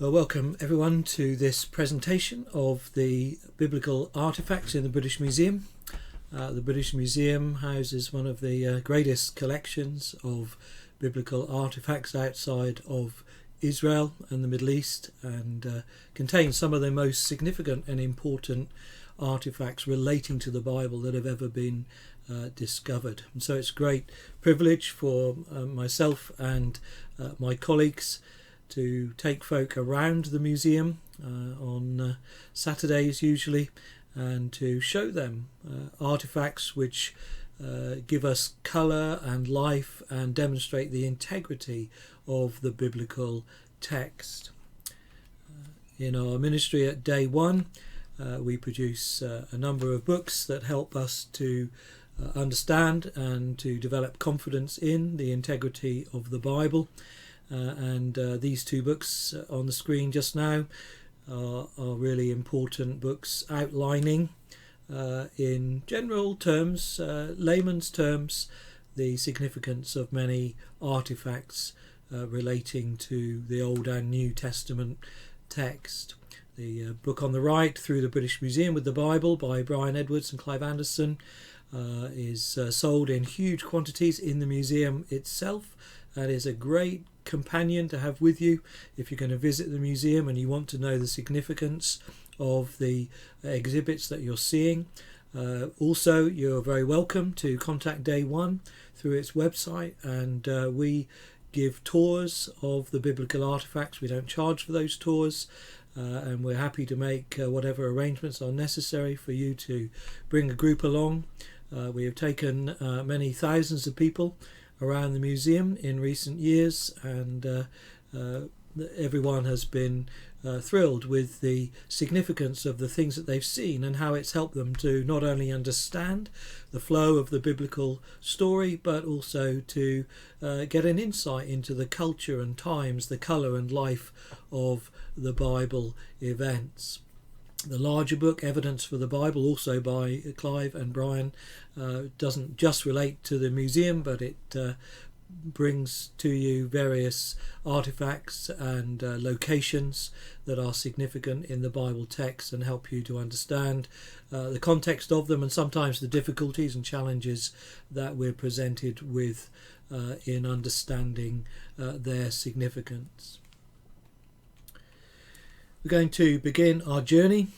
Well, welcome everyone to this presentation of the biblical artefacts in the British Museum. The British Museum houses one of the greatest collections of biblical artefacts outside of Israel and the Middle East, and contains some of the most significant and important artefacts relating to the Bible that have ever been discovered. And so it's a great privilege for myself and my colleagues to take folk around the museum on Saturdays usually, and to show them artefacts which give us colour and life and demonstrate the integrity of the biblical text. In our ministry at Day One, we produce a number of books that help us to understand and to develop confidence in the integrity of the Bible. And these two books on the screen just now are really important books outlining in general terms, layman's terms, the significance of many artefacts relating to the Old and New Testament text. The book on the right, Through the British Museum with the Bible by Brian Edwards and Clive Anderson, is sold in huge quantities in the museum itself. That is a great companion to have with you if you're going to visit the museum and you want to know the significance of the exhibits that you're seeing. Also, you're very welcome to contact Day One through its website, and we give tours of the biblical artefacts. We don't charge for those tours, and we're happy to make whatever arrangements are necessary for you to bring a group along. We have taken many thousands of people around the museum in recent years, and everyone has been thrilled with the significance of the things that they've seen and how it's helped them to not only understand the flow of the biblical story, but also to get an insight into the culture and times, the colour and life of the Bible events. The larger book, Evidence for the Bible, also by Clive and Brian, doesn't just relate to the museum, but it brings to you various artifacts and locations that are significant in the Bible text and help you to understand the context of them, and sometimes the difficulties and challenges that we're presented with in understanding their significance. We're going to begin our journey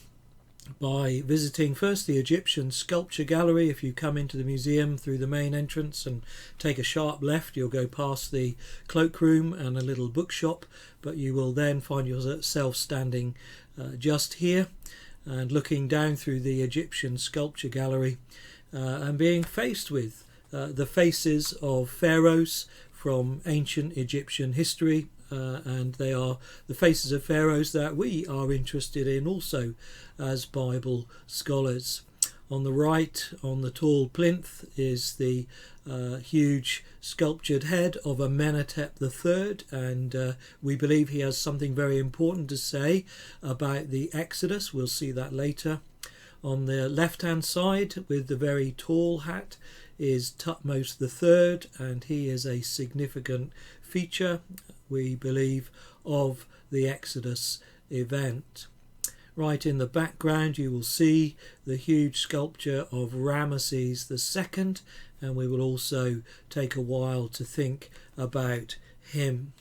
by visiting first the Egyptian sculpture gallery. If you come into the museum through the main entrance and take a sharp left, you'll go past the cloakroom and a little bookshop, but you will then find yourself standing just here and looking down through the Egyptian sculpture gallery and being faced with the faces of pharaohs from ancient Egyptian history. And they are the faces of pharaohs that we are interested in also as Bible scholars. On the right, on the tall plinth, is the huge sculptured head of Amenhotep III, and we believe he has something very important to say about the Exodus. We'll see that later. On the left-hand side, with the very tall hat, is Thutmose III, and he is a significant feature, we believe, of the Exodus event. Right in the background you will see the huge sculpture of Ramesses II, and we will also take a while to think about him.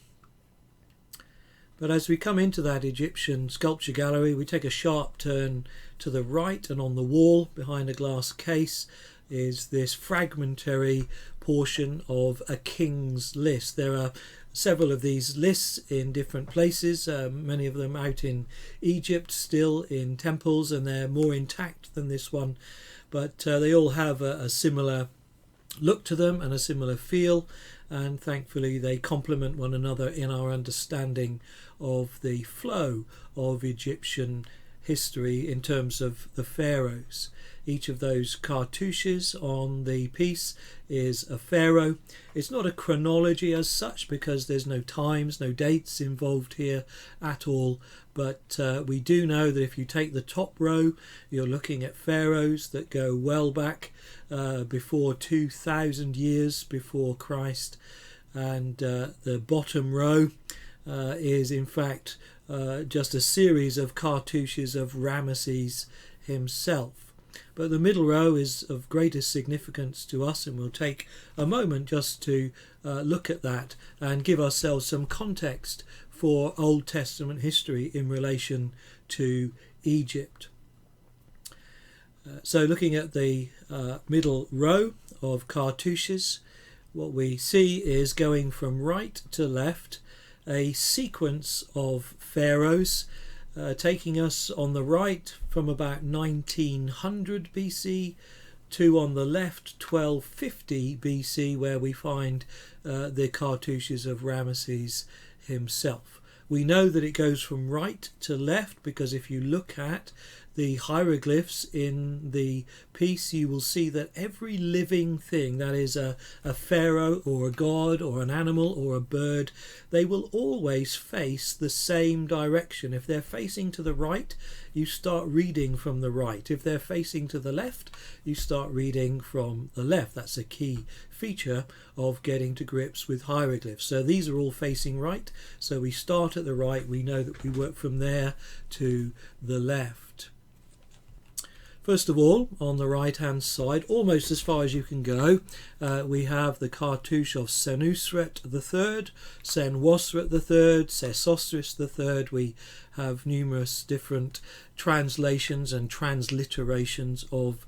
But as we come into that Egyptian sculpture gallery, we take a sharp turn to the right, and on the wall behind a glass case is this fragmentary portion of a king's list. There are several of these lists in different places, many of them out in Egypt, still in temples, and they're more intact than this one, but they all have a similar look to them and a similar feel, and thankfully they complement one another in our understanding of the flow of Egyptian history in terms of the pharaohs. Each of those cartouches on the piece is a pharaoh. It's not a chronology as such, because there's no times, no dates involved here at all, but we do know that if you take the top row, you're looking at pharaohs that go well back before 2,000 years before Christ, and the bottom row is in fact just a series of cartouches of Ramesses himself. But the middle row is of greatest significance to us, and we'll take a moment just to look at that and give ourselves some context for Old Testament history in relation to Egypt. So looking at the middle row of cartouches, what we see is, going from right to left, a sequence of pharaohs, taking us on the right from about 1900 BC to, on the left, 1250 BC, where we find the cartouches of Ramesses himself. We know that it goes from right to left because if you look at the hieroglyphs in the piece, you will see that every living thing, that is a pharaoh or a god or an animal or a bird, they will always face the same direction. If they're facing to the right, you start reading from the right. If they're facing to the left, you start reading from the left. That's a key feature of getting to grips with hieroglyphs. So these are all facing right. So we start at the right. We know that we work from there to the left. First of all, on the right hand side, almost as far as you can go, we have the cartouche of Senusret III, Senwosret III, Sesostris III. We have numerous different translations and transliterations of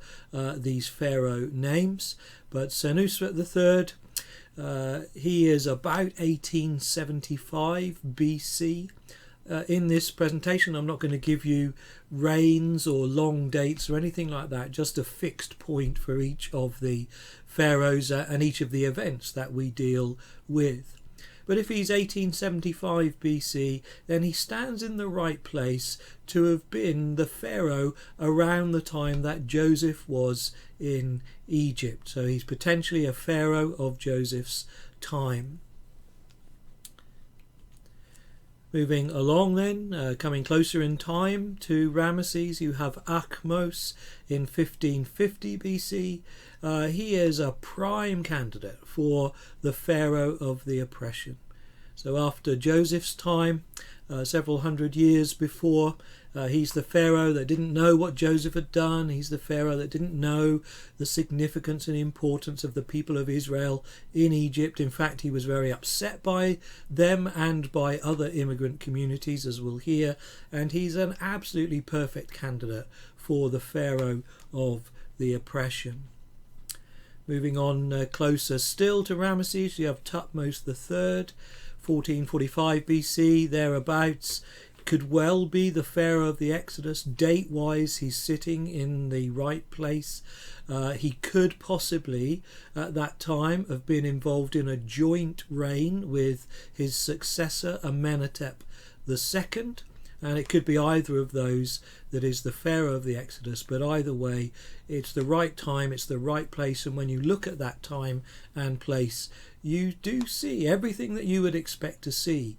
these pharaoh names. But Senusret III, he is about 1875 BC. In this presentation, I'm not going to give you reigns or long dates or anything like that, just a fixed point for each of the pharaohs and each of the events that we deal with. But if he's 1875 BC, then he stands in the right place to have been the pharaoh around the time that Joseph was in Egypt. So he's potentially a pharaoh of Joseph's time. Moving along then, coming closer in time to Ramesses, you have Thutmose in 1550 BC. He is a prime candidate for the pharaoh of the oppression. So after Joseph's time, several hundred years before, he's the pharaoh that didn't know what Joseph had done. He's the pharaoh that didn't know the significance and importance of the people of Israel in Egypt. In fact, he was very upset by them and by other immigrant communities, as we'll hear, and he's an absolutely perfect candidate for the pharaoh of the oppression. Moving on closer still to Ramesses, you have Thutmose III, 1445 BC, thereabouts. Could well be the pharaoh of the Exodus. Date-wise, he's sitting in the right place. He could possibly, at that time, have been involved in a joint reign with his successor, Amenhotep II, and it could be either of those that is the pharaoh of the Exodus. But either way, it's the right time, it's the right place, and when you look at that time and place, you do see everything that you would expect to see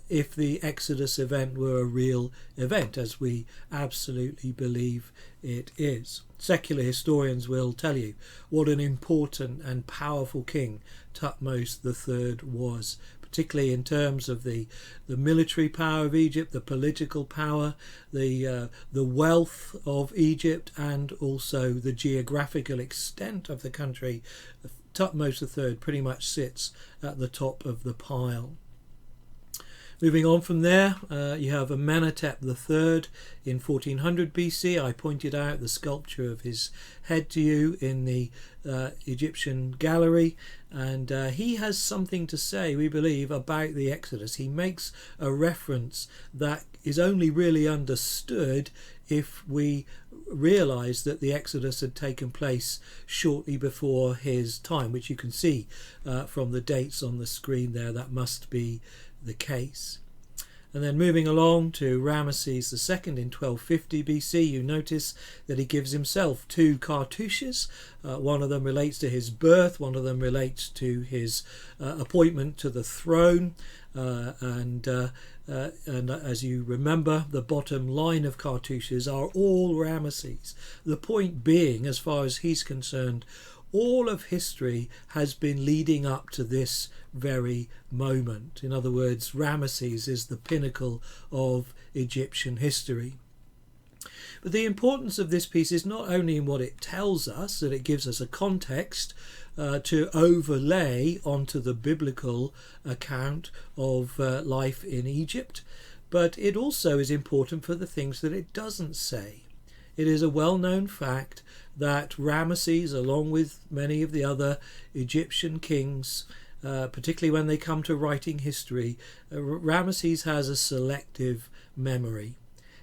if the Exodus event were a real event, as we absolutely believe it is. Secular historians will tell you what an important and powerful king Thutmose III was, particularly in terms of the military power of Egypt, the political power, the wealth of Egypt, and also the geographical extent of the country. Thutmose III pretty much sits at the top of the pile. Moving on from there, you have Amenhotep III in 1400 BC. I pointed out the sculpture of his head to you in the Egyptian gallery, and he has something to say, we believe, about the Exodus. He makes a reference that is only really understood if we realise that the Exodus had taken place shortly before his time, which you can see from the dates on the screen there. That must be the case. And then moving along to Ramesses II in 1250 BC, you notice that he gives himself two cartouches. One of them relates to his birth, one of them relates to his appointment to the throne, and as you remember, the bottom line of cartouches are all Ramesses. The point being, as far as he's concerned, All of history has been leading up to this very moment. In other words, Ramesses is the pinnacle of Egyptian history. But the importance of this piece is not only in what it tells us, that it gives us a context to overlay onto the biblical account of life in Egypt, but it also is important for the things that it doesn't say. It is a well-known fact that Ramesses, along with many of the other Egyptian kings, particularly when they come to writing history, Ramesses has a selective memory.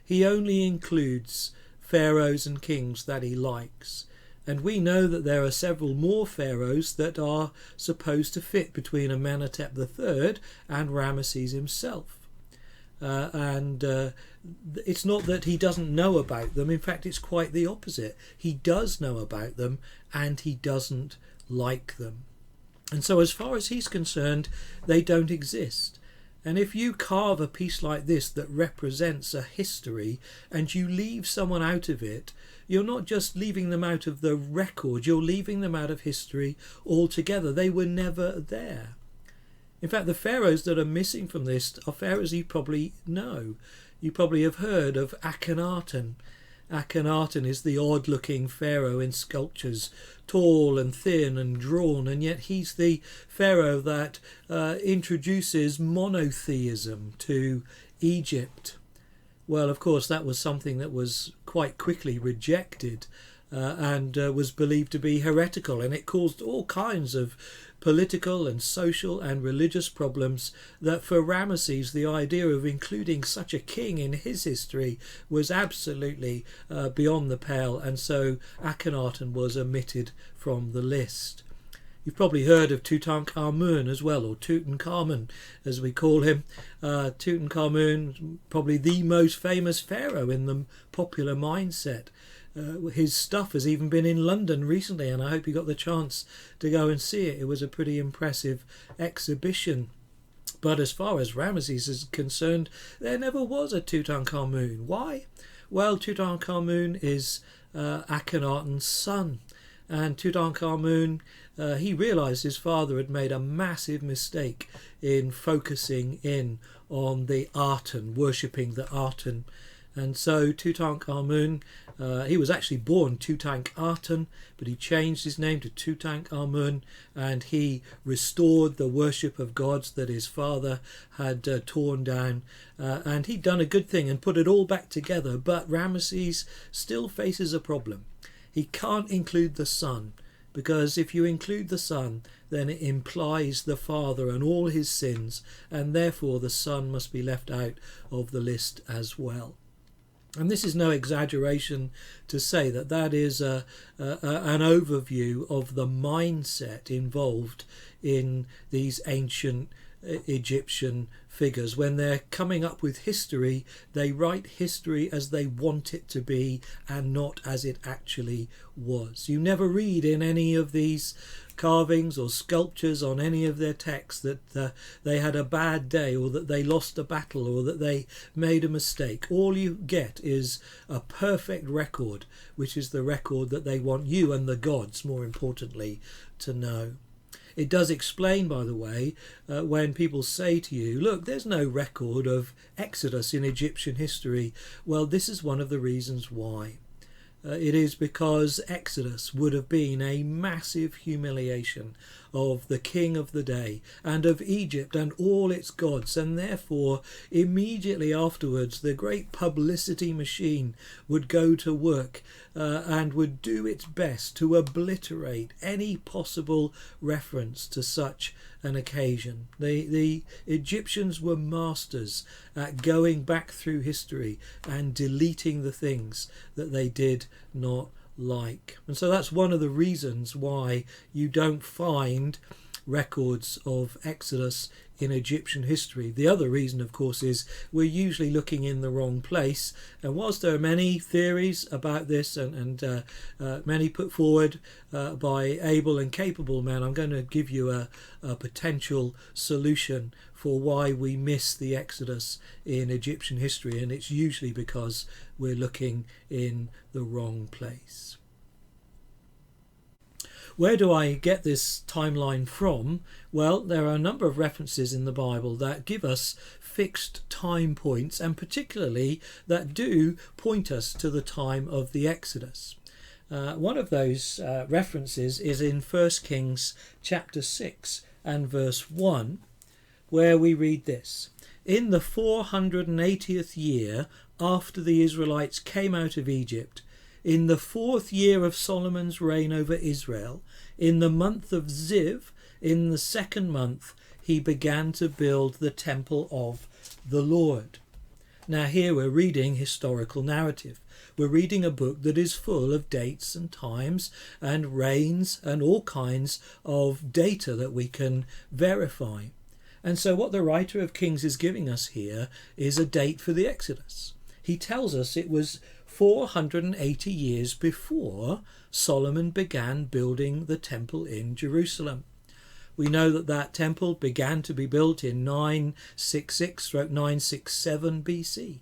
He only includes pharaohs and kings that he likes. And we know that there are several more pharaohs that are supposed to fit between Amenhotep III and Ramesses himself. It's not that he doesn't know about them. In fact, it's quite the opposite. He does know about them and he doesn't like them. And so as far as he's concerned, they don't exist. And if you carve a piece like this that represents a history and you leave someone out of it, you're not just leaving them out of the record, you're leaving them out of history altogether. They were never there. In fact, the pharaohs that are missing from this are pharaohs you probably know. You probably have heard of Akhenaten. Akhenaten is the odd-looking pharaoh in sculptures, tall and thin and drawn, and yet he's the pharaoh that introduces monotheism to Egypt. Well, of course, that was something that was quite quickly rejected and was believed to be heretical, and it caused all kinds of political and social and religious problems that for Ramesses the idea of including such a king in his history was absolutely beyond the pale, and so Akhenaten was omitted from the list. You've probably heard of Tutankhamun as well, or Tutankhamun as we call him. Tutankhamun, probably the most famous pharaoh in the popular mindset. His stuff has even been in London recently, and I hope you got the chance to go and see it. It was a pretty impressive exhibition. But as far as Ramesses is concerned, there never was a Tutankhamun. Why? Well, Tutankhamun is Akhenaten's son. And Tutankhamun, he realised his father had made a massive mistake in focusing in on the Aten, worshipping the Aten. And so Tutankhamun, he was actually born Tutankhaten, but he changed his name to Tutankhamun, and he restored the worship of gods that his father had torn down. And he'd done a good thing and put it all back together. But Ramesses still faces a problem. He can't include the son, because if you include the son, then it implies the father and all his sins, and therefore the son must be left out of the list as well. And this is no exaggeration to say that that is an overview of the mindset involved in these ancient Egyptian figures. When they're coming up with history, they write history as they want it to be and not as it actually was. You never read in any of these carvings or sculptures on any of their texts that they had a bad day, or that they lost a battle, or that they made a mistake. All you get is a perfect record, which is the record that they want you and the gods, more importantly, to know. It does explain, by the way, when people say to you, look, there's no record of Exodus in Egyptian history. Well, this is one of the reasons why. It is because Exodus would have been a massive humiliation of the king of the day and of Egypt and all its gods, and therefore immediately afterwards the great publicity machine would go to work and would do its best to obliterate any possible reference to such an occasion. The Egyptians were masters at going back through history and deleting the things that they did not like. And so that's one of the reasons why you don't find records of Exodus in Egyptian history. The other reason, of course, is we're usually looking in the wrong place. And whilst there are many theories about this and many put forward by able and capable men, I'm going to give you a potential solution for why we miss the Exodus in Egyptian history, and it's usually because we're looking in the wrong place. Where do I get this timeline from? Well, there are a number of references in the Bible that give us fixed time points, and particularly that do point us to the time of the Exodus. One of those references is in 1 Kings chapter 6 and verse 1, where we read this: "In the 480th year after the Israelites came out of Egypt, in the 4th year of Solomon's reign over Israel, in the month of Ziv, in the 2nd month, he began to build the temple of the Lord." Now here we're reading historical narrative. We're reading a book that is full of dates and times and reigns and all kinds of data that we can verify. And so what the writer of Kings is giving us here is a date for the Exodus. He tells us it was 480 years before Solomon began building the temple in Jerusalem. We know that that temple began to be built in 966-967 BC.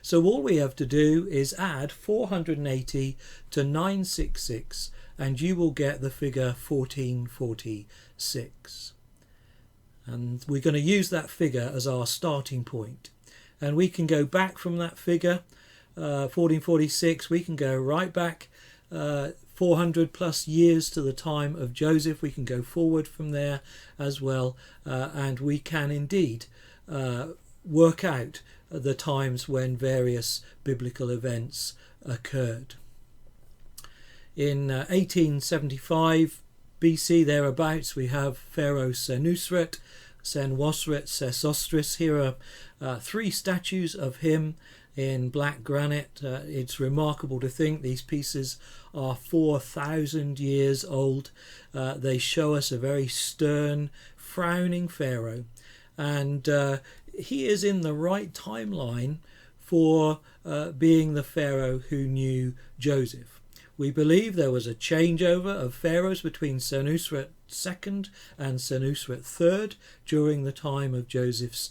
So all we have to do is add 480 to 966 and you will get the figure 1446. And we're going to use that figure as our starting point. And we can go back from that figure, 1446, we can go right back 400 plus years to the time of Joseph. We can go forward from there as well, and we can indeed work out the times when various biblical events occurred. In 1875 BC thereabouts, we have Pharaoh Senusret, Sesostris. Here are 3 statues of him in black granite. It's remarkable to think these pieces are 4,000 years old. They show us a very stern, frowning pharaoh, and he is in the right timeline for being the pharaoh who knew Joseph. We believe there was a changeover of pharaohs between Senusret II and Senusret III during the time of Joseph's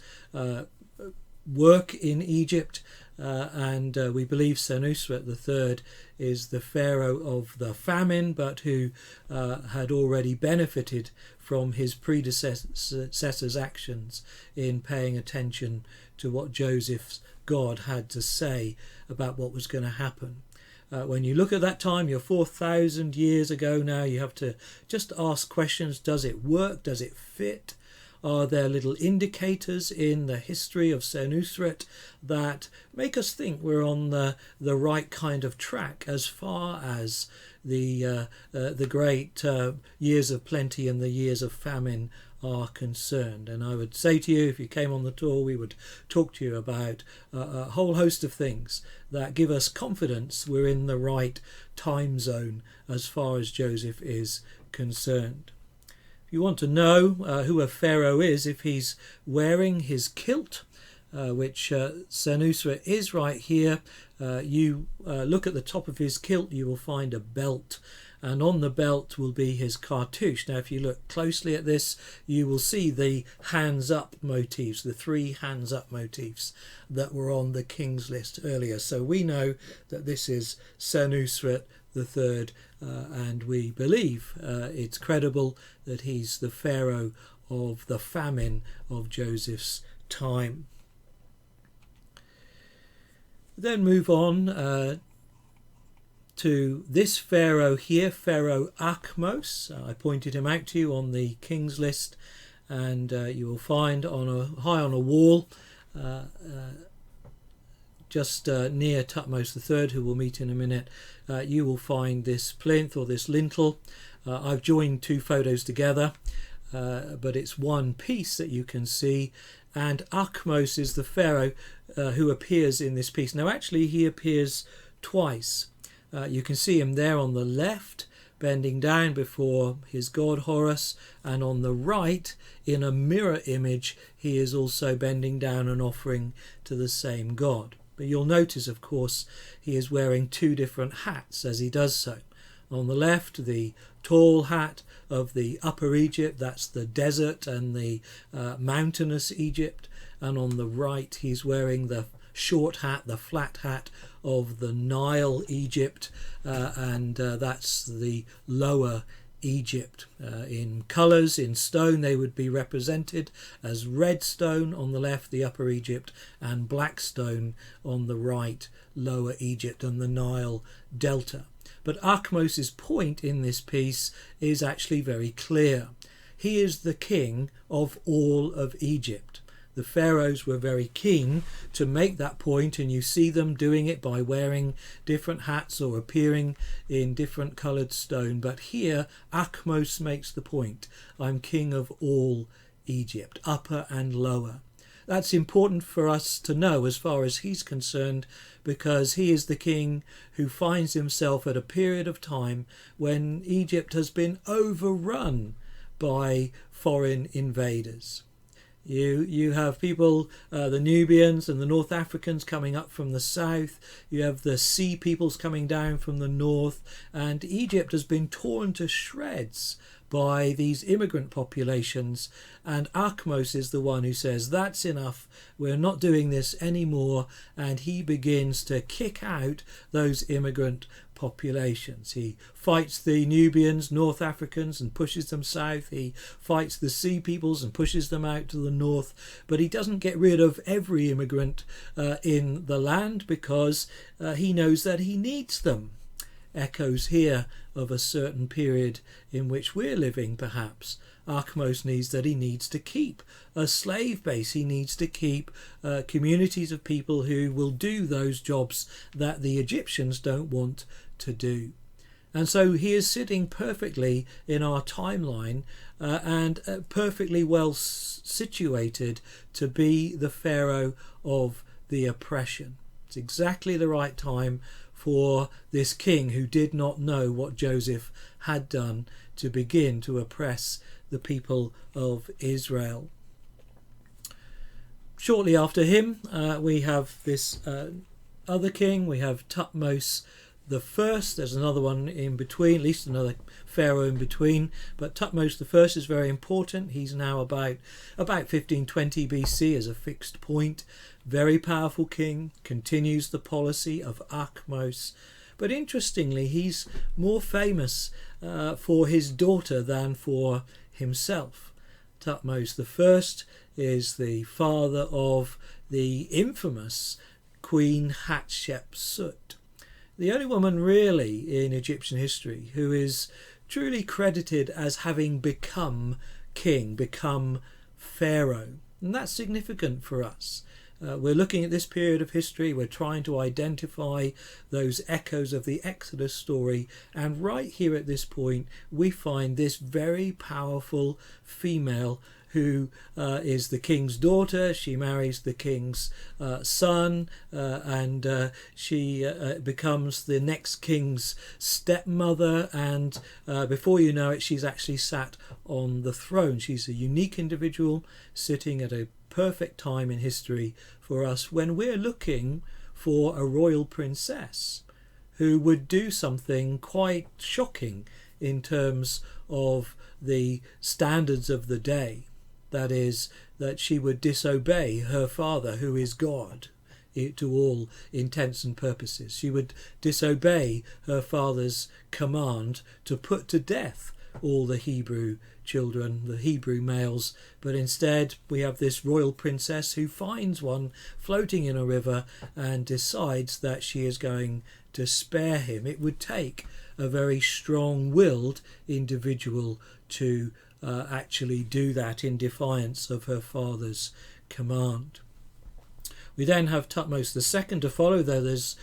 work in Egypt, and we believe Senusret III is the pharaoh of the famine, but who had already benefited from his predecessor's actions in paying attention to what Joseph's God had to say about what was going to happen. When you look at that time, you're 4,000 years ago now, you have to just ask questions. Does it work? Does it fit? Are there little indicators in the history of Senusret that make us think we're on the right kind of track as far as the great years of plenty and the years of famine are concerned? And I would say to you, if you came on the tour, we would talk to you about a whole host of things that give us confidence we're in the right time zone as far as Joseph is concerned. If you want to know who a pharaoh is, if he's wearing his kilt, which Senusret is right here, you look at the top of his kilt, you will find a belt, and on the belt will be his cartouche. Now if you look closely at this, you will see the hands up motifs, the 3 hands up motifs that were on the king's list earlier. So we know that this is Senusret III, and we believe it's credible that he's the pharaoh of the famine of Joseph's time. Then move on to this pharaoh here, Pharaoh Thutmose. I pointed him out to you on the king's list, and you will find high on a wall just near Thutmose III, who we'll meet in a minute, you will find this plinth or this lintel. I've joined 2 photos together, but it's one piece that you can see, and Thutmose is the pharaoh who appears in this piece. Now actually he appears twice. You can see him there on the left, bending down before his god Horus, and on the right, in a mirror image, he is also bending down and offering to the same god. But you'll notice, of course, he is wearing 2 different hats as he does so. On the left, the tall hat of the Upper Egypt, that's the desert and the mountainous Egypt, and on the right he's wearing the short hat, the flat hat of the Nile Egypt, and that's the lower Egypt. In colours, in stone, they would be represented as red stone on the left, the Upper Egypt, and black stone on the right, Lower Egypt, and the Nile Delta. But Thutmose's point in this piece is actually very clear. He is the king of all of Egypt. The pharaohs were very keen to make that point, and you see them doing it by wearing different hats or appearing in different coloured stone. But here Thutmose makes the point: I'm king of all Egypt, upper and lower. That's important for us to know as far as he's concerned, because he is the king who finds himself at a period of time when Egypt has been overrun by foreign invaders. You have people, the Nubians and the North Africans coming up from the south. You have the sea peoples coming down from the north. And Egypt has been torn to shreds by these immigrant populations. And Thutmose is the one who says, that's enough. We're not doing this anymore. And he begins to kick out those immigrant populations. He fights the Nubians, North Africans, and pushes them south. He fights the sea peoples and pushes them out to the north. But he doesn't get rid of every immigrant in the land, because he knows that he needs them. Echoes here of a certain period in which we're living, perhaps. Thutmose needs to keep a slave base. He needs to keep communities of people who will do those jobs that the Egyptians don't want to do. And so he is sitting perfectly in our timeline and perfectly well situated to be the pharaoh of the oppression. It's exactly the right time for this king who did not know what Joseph had done to begin to oppress the people of Israel. Shortly after him, we have this other king. We have Thutmose the First. There's another one in between, at least another pharaoh in between, but Thutmose the First is very important. He's now about 1520 BC as a fixed point. Very powerful king, continues the policy of Thutmose. But interestingly, he's more famous for his daughter than for himself. Thutmose the First is the father of the infamous Queen Hatshepsut, the only woman really in Egyptian history who is truly credited as having become king, become pharaoh. And that's significant for us. We're looking at this period of history. We're trying to identify those echoes of the Exodus story. And right here at this point, we find this very powerful female who is the king's daughter. She marries the king's son, and she becomes the next king's stepmother. And before you know it, she's actually sat on the throne. She's a unique individual sitting at a perfect time in history for us when we're looking for a royal princess who would do something quite shocking in terms of the standards of the day. That is, that she would disobey her father, who is God, to all intents and purposes. She would disobey her father's command to put to death all the Hebrew children, the Hebrew males, but instead we have this royal princess who finds one floating in a river and decides that she is going to spare him. It would take a very strong-willed individual to actually do that in defiance of her father's command. We then have Thutmose II to follow, though there's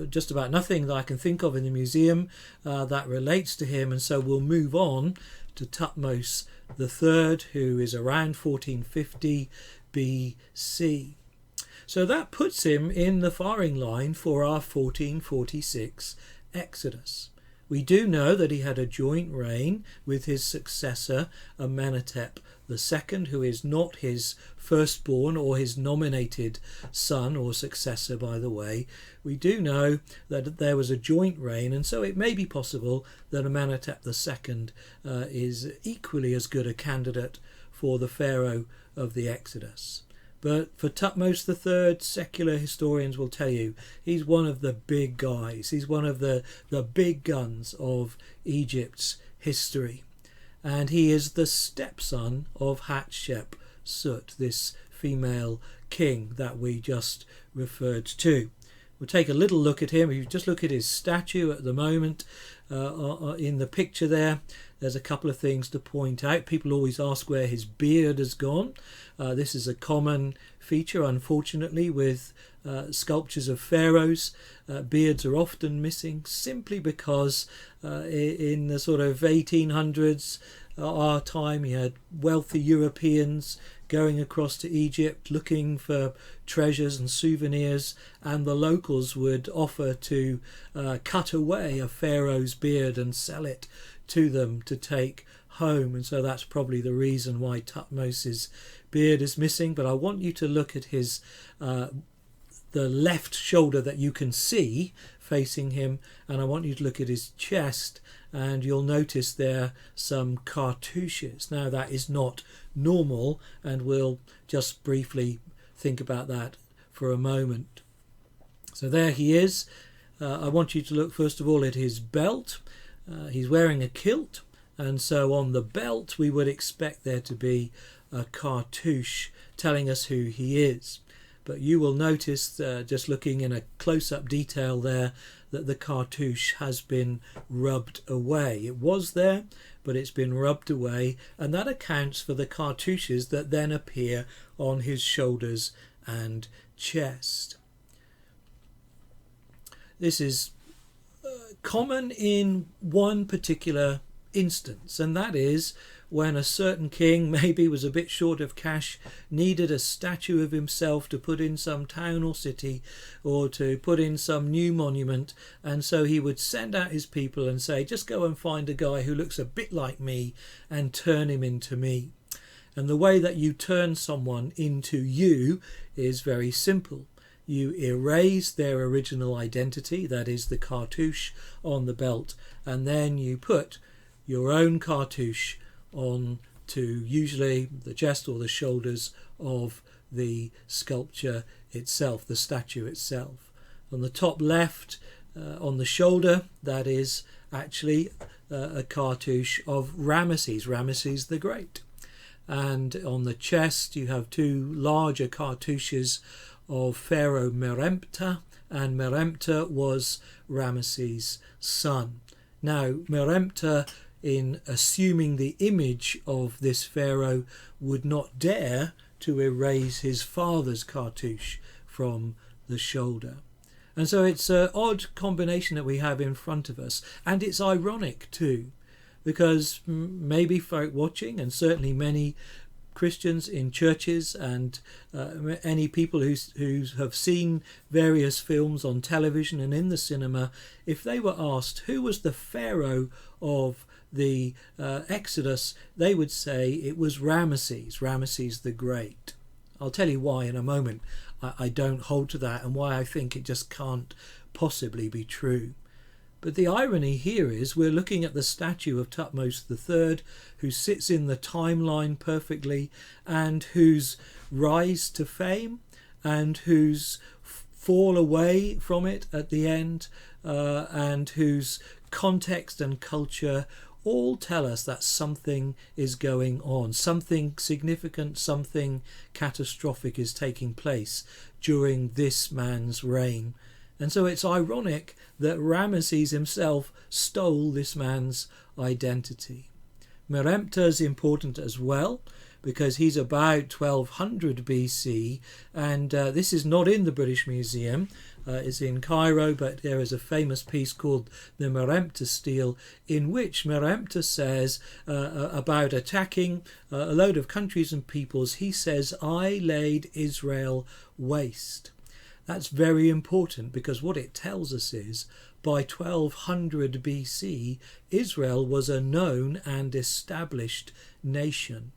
just about nothing that I can think of in the museum that relates to him, and so we'll move on to Thutmose III, who is around 1450 BC. So that puts him in the firing line for our 1446 Exodus. We do know that he had a joint reign with his successor Amenhotep II, who is not his firstborn or his nominated son or successor, by the way. We do know that there was a joint reign, and so it may be possible that Amenhotep II is equally as good a candidate for the pharaoh of the Exodus. But for Thutmose III, secular historians will tell you he's one of the big guys. He's one of the big guns of Egypt's history. And he is the stepson of Hatshepsut, this female king that we just referred to. We'll take a little look at him. If you just look at his statue at the moment in the picture there's a couple of things to point out. People always ask where his beard has gone. This is a common feature, unfortunately, with sculptures of pharaohs. Beards are often missing simply because in the sort of 1800s, our time, you had wealthy Europeans going across to Egypt looking for treasures and souvenirs, and the locals would offer to cut away a pharaoh's beard and sell it to them to take home. And so that's probably the reason why Thutmose's beard is missing. But I want you to look at his the left shoulder that you can see facing him, and I want you to look at his chest, and you'll notice there some cartouches. Now that is not normal, and we'll just briefly think about that for a moment. So there he is. I want you to look first of all at his belt. He's wearing a kilt, and so on the belt we would expect there to be a cartouche telling us who he is. But you will notice, just looking in a close-up detail there, that the cartouche has been rubbed away. It was there, but it's been rubbed away, and that accounts for the cartouches that then appear on his shoulders and chest. This is common in one particular instance, and that is when a certain king maybe was a bit short of cash, needed a statue of himself to put in some town or city, or to put in some new monument, and so he would send out his people and say, just go and find a guy who looks a bit like me and turn him into me. And the way that you turn someone into you is very simple. You erase their original identity, that is the cartouche on the belt, and then you put your own cartouche on to usually the chest or the shoulders of the sculpture itself, the statue itself. On the top left, on the shoulder, that is actually a cartouche of Ramesses the Great. And on the chest you have two larger cartouches of Pharaoh Meremptah, and Meremptah was Ramesses' son. Now Meremptah, in assuming the image of this pharaoh, would not dare to erase his father's cartouche from the shoulder. And so it's an odd combination that we have in front of us, and it's ironic too, because maybe folk watching, and certainly many Christians in churches and any people who have seen various films on television and in the cinema, if they were asked who was the pharaoh of the Exodus, they would say it was Ramesses the Great. I'll tell you why in a moment. I don't hold to that, and why I think it just can't possibly be true. But the irony here is we're looking at the statue of Thutmose III, who sits in the timeline perfectly, and whose rise to fame and whose fall away from it at the end, and whose context and culture all tell us that something is going on, something significant, something catastrophic is taking place during this man's reign. And so it's ironic that Ramesses himself stole this man's identity. Meremptah is important as well, because he's about 1200 BC, and this is not in the British Museum. It's in Cairo, but there is a famous piece called the Meremptah Stele, in which Meremptah says about attacking a load of countries and peoples, he says, I laid Israel waste. That's very important, because what it tells us is by 1200 BC, Israel was a known and established nation.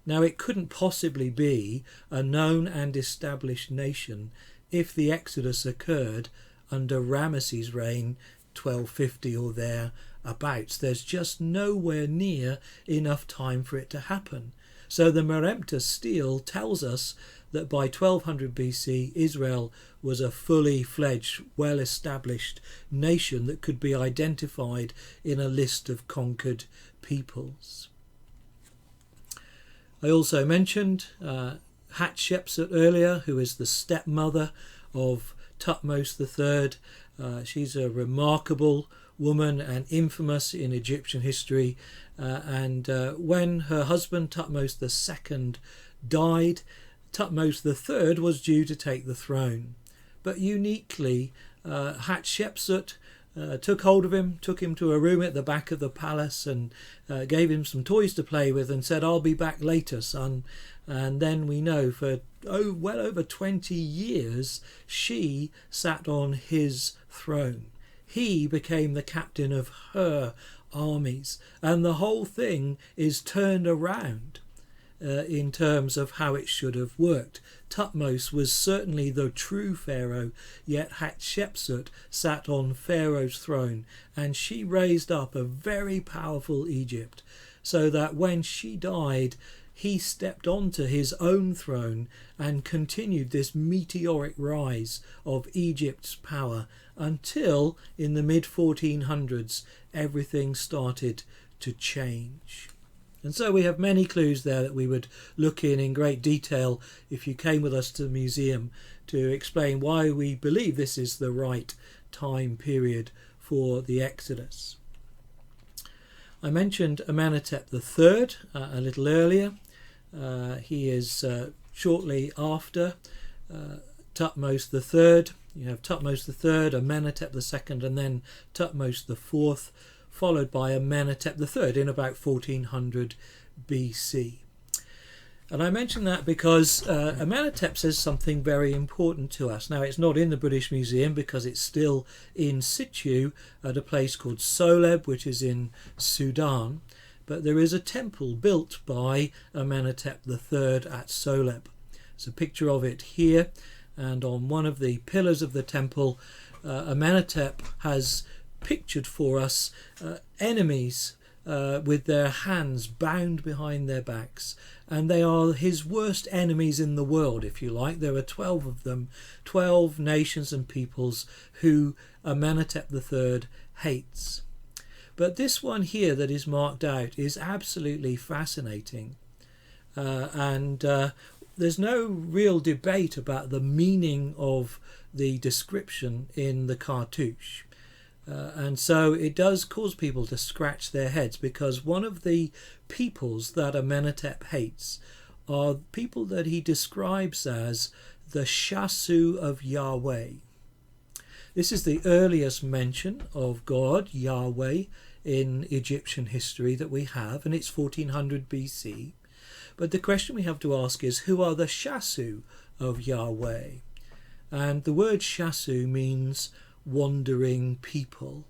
Now, it couldn't possibly be a known and established nation if the Exodus occurred under Ramesses' reign, 1250 or thereabouts. There's just nowhere near enough time for it to happen. So the Merempta stele tells us that by 1200 BC, Israel was a fully fledged, well-established nation that could be identified in a list of conquered peoples. I also mentioned Hatshepsut earlier, who is the stepmother of Thutmose III. She's a remarkable woman and infamous in Egyptian history. And when her husband Thutmose II died, Thutmose III was due to take the throne. But uniquely, Hatshepsut took hold of him, took him to a room at the back of the palace and gave him some toys to play with and said, "I'll be back later, son." And then we know for well over 20 years she sat on his throne. He became the captain of her armies, and the whole thing is turned around in terms of how it should have worked. Thutmose was certainly the true pharaoh, yet Hatshepsut sat on Pharaoh's throne, and she raised up a very powerful Egypt, so that when she died, he stepped onto his own throne and continued this meteoric rise of Egypt's power until in the mid-1400s everything started to change. And so we have many clues there that we would look in great detail if you came with us to the museum to explain why we believe this is the right time period for the Exodus. I mentioned Amenhotep III a little earlier. He is shortly after Thutmose III. You have Thutmose III, Amenhotep II, and then Thutmose IV, followed by Amenhotep III in about 1400 BC. And I mention that because Amenhotep says something very important to us. Now, it's not in the British Museum because it's still in situ at a place called Soleb, which is in Sudan. But there is a temple built by Amenhotep III at Soleb. There's a picture of it here, and on one of the pillars of the temple, Amenhotep has pictured for us enemies with their hands bound behind their backs, and they are his worst enemies in the world, if you like. There are 12 of them, 12 nations and peoples who Amenhotep III hates. But this one here that is marked out is absolutely fascinating, and there's no real debate about the meaning of the description in the cartouche. And so it does cause people to scratch their heads, because one of the peoples that Amenhotep hates are people that he describes as the Shasu of Yahweh. This is the earliest mention of God, Yahweh, in Egyptian history that we have, and it's 1400 BC. But the question we have to ask is, who are the Shasu of Yahweh? And the word Shasu means wandering people.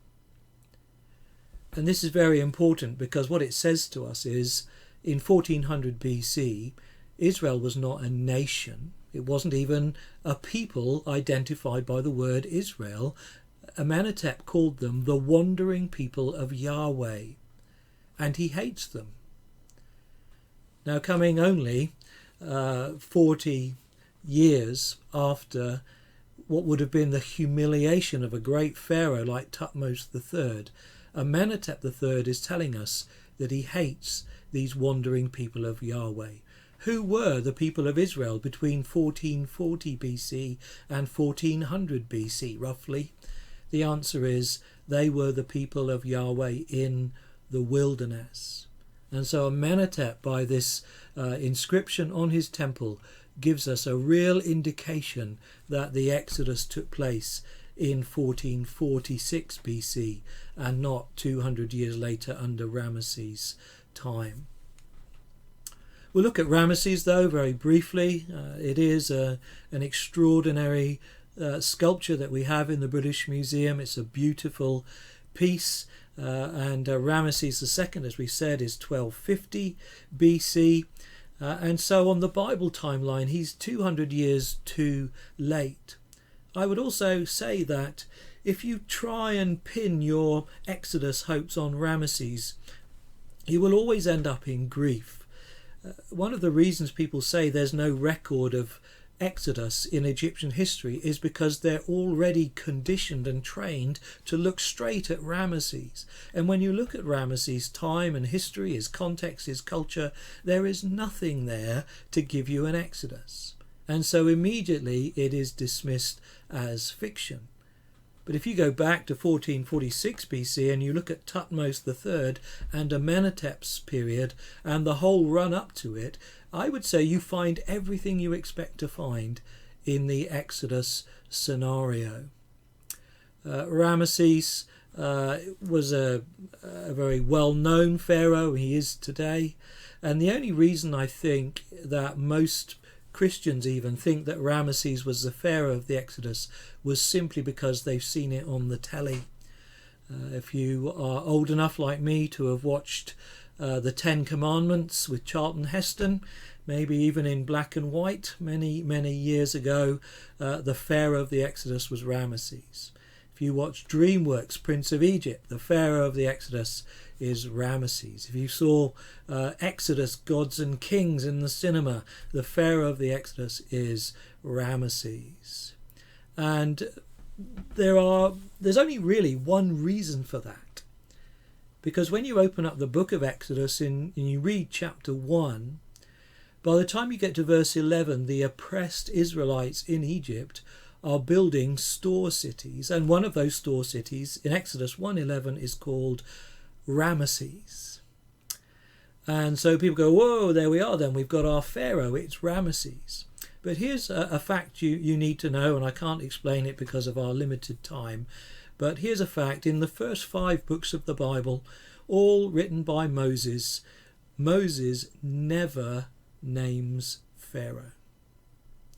And this is very important, because what it says to us is, in 1400 BC, Israel was not a nation. It wasn't even a people identified by the word Israel. Amenhotep called them the wandering people of Yahweh, and he hates them. Now, coming only 40 years after what would have been the humiliation of a great pharaoh like Thutmose III, Amenhotep III is telling us that he hates these wandering people of Yahweh. Who were the people of Israel between 1440 BC and 1400 BC, roughly? The answer is they were the people of Yahweh in the wilderness. And so Amenhotep, by this inscription on his temple, gives us a real indication that the Exodus took place in 1446 BC and not 200 years later under Ramesses' time. We'll look at Ramesses, though, very briefly. It is an extraordinary sculpture that we have in the British Museum. It's a beautiful piece, and Ramesses II, as we said, is 1250 BC. And so on the Bible timeline, he's 200 years too late. I would also say that if you try and pin your Exodus hopes on Ramesses, you will always end up in grief. One of the reasons people say there's no record of Exodus in Egyptian history is because they're already conditioned and trained to look straight at Ramesses. And when you look at Ramesses' time and history, his context, his culture, there is nothing there to give you an Exodus. And so immediately it is dismissed as fiction. But if you go back to 1446 BC and you look at Thutmose III and Amenhotep's period and the whole run up to it, I would say you find everything you expect to find in the Exodus scenario. Ramesses was a very well-known pharaoh. He is today. And the only reason I think that most Christians even think that Ramesses was the pharaoh of the Exodus was simply because they've seen it on the telly. If you are old enough like me to have watched the Ten Commandments with Charlton Heston, maybe even in black and white many years ago, the pharaoh of the Exodus was Ramesses. If you watch DreamWorks Prince of Egypt, the pharaoh of the Exodus is Ramesses. If you saw Exodus Gods and Kings in the cinema, the pharaoh of the Exodus is Ramesses. And there's only really one reason for that. Because when you open up the book of Exodus and you read chapter 1, by the time you get to verse 11, the oppressed Israelites in Egypt are building store cities, and one of those store cities in Exodus 1:11 is called Ramesses. And so people go, whoa, there we are then, we've got our pharaoh, it's Ramesses. But here's a fact you need to know, and I can't explain it because of our limited time, but here's a fact. In the first 5 books of the Bible, all written by Moses, Moses never names Pharaoh.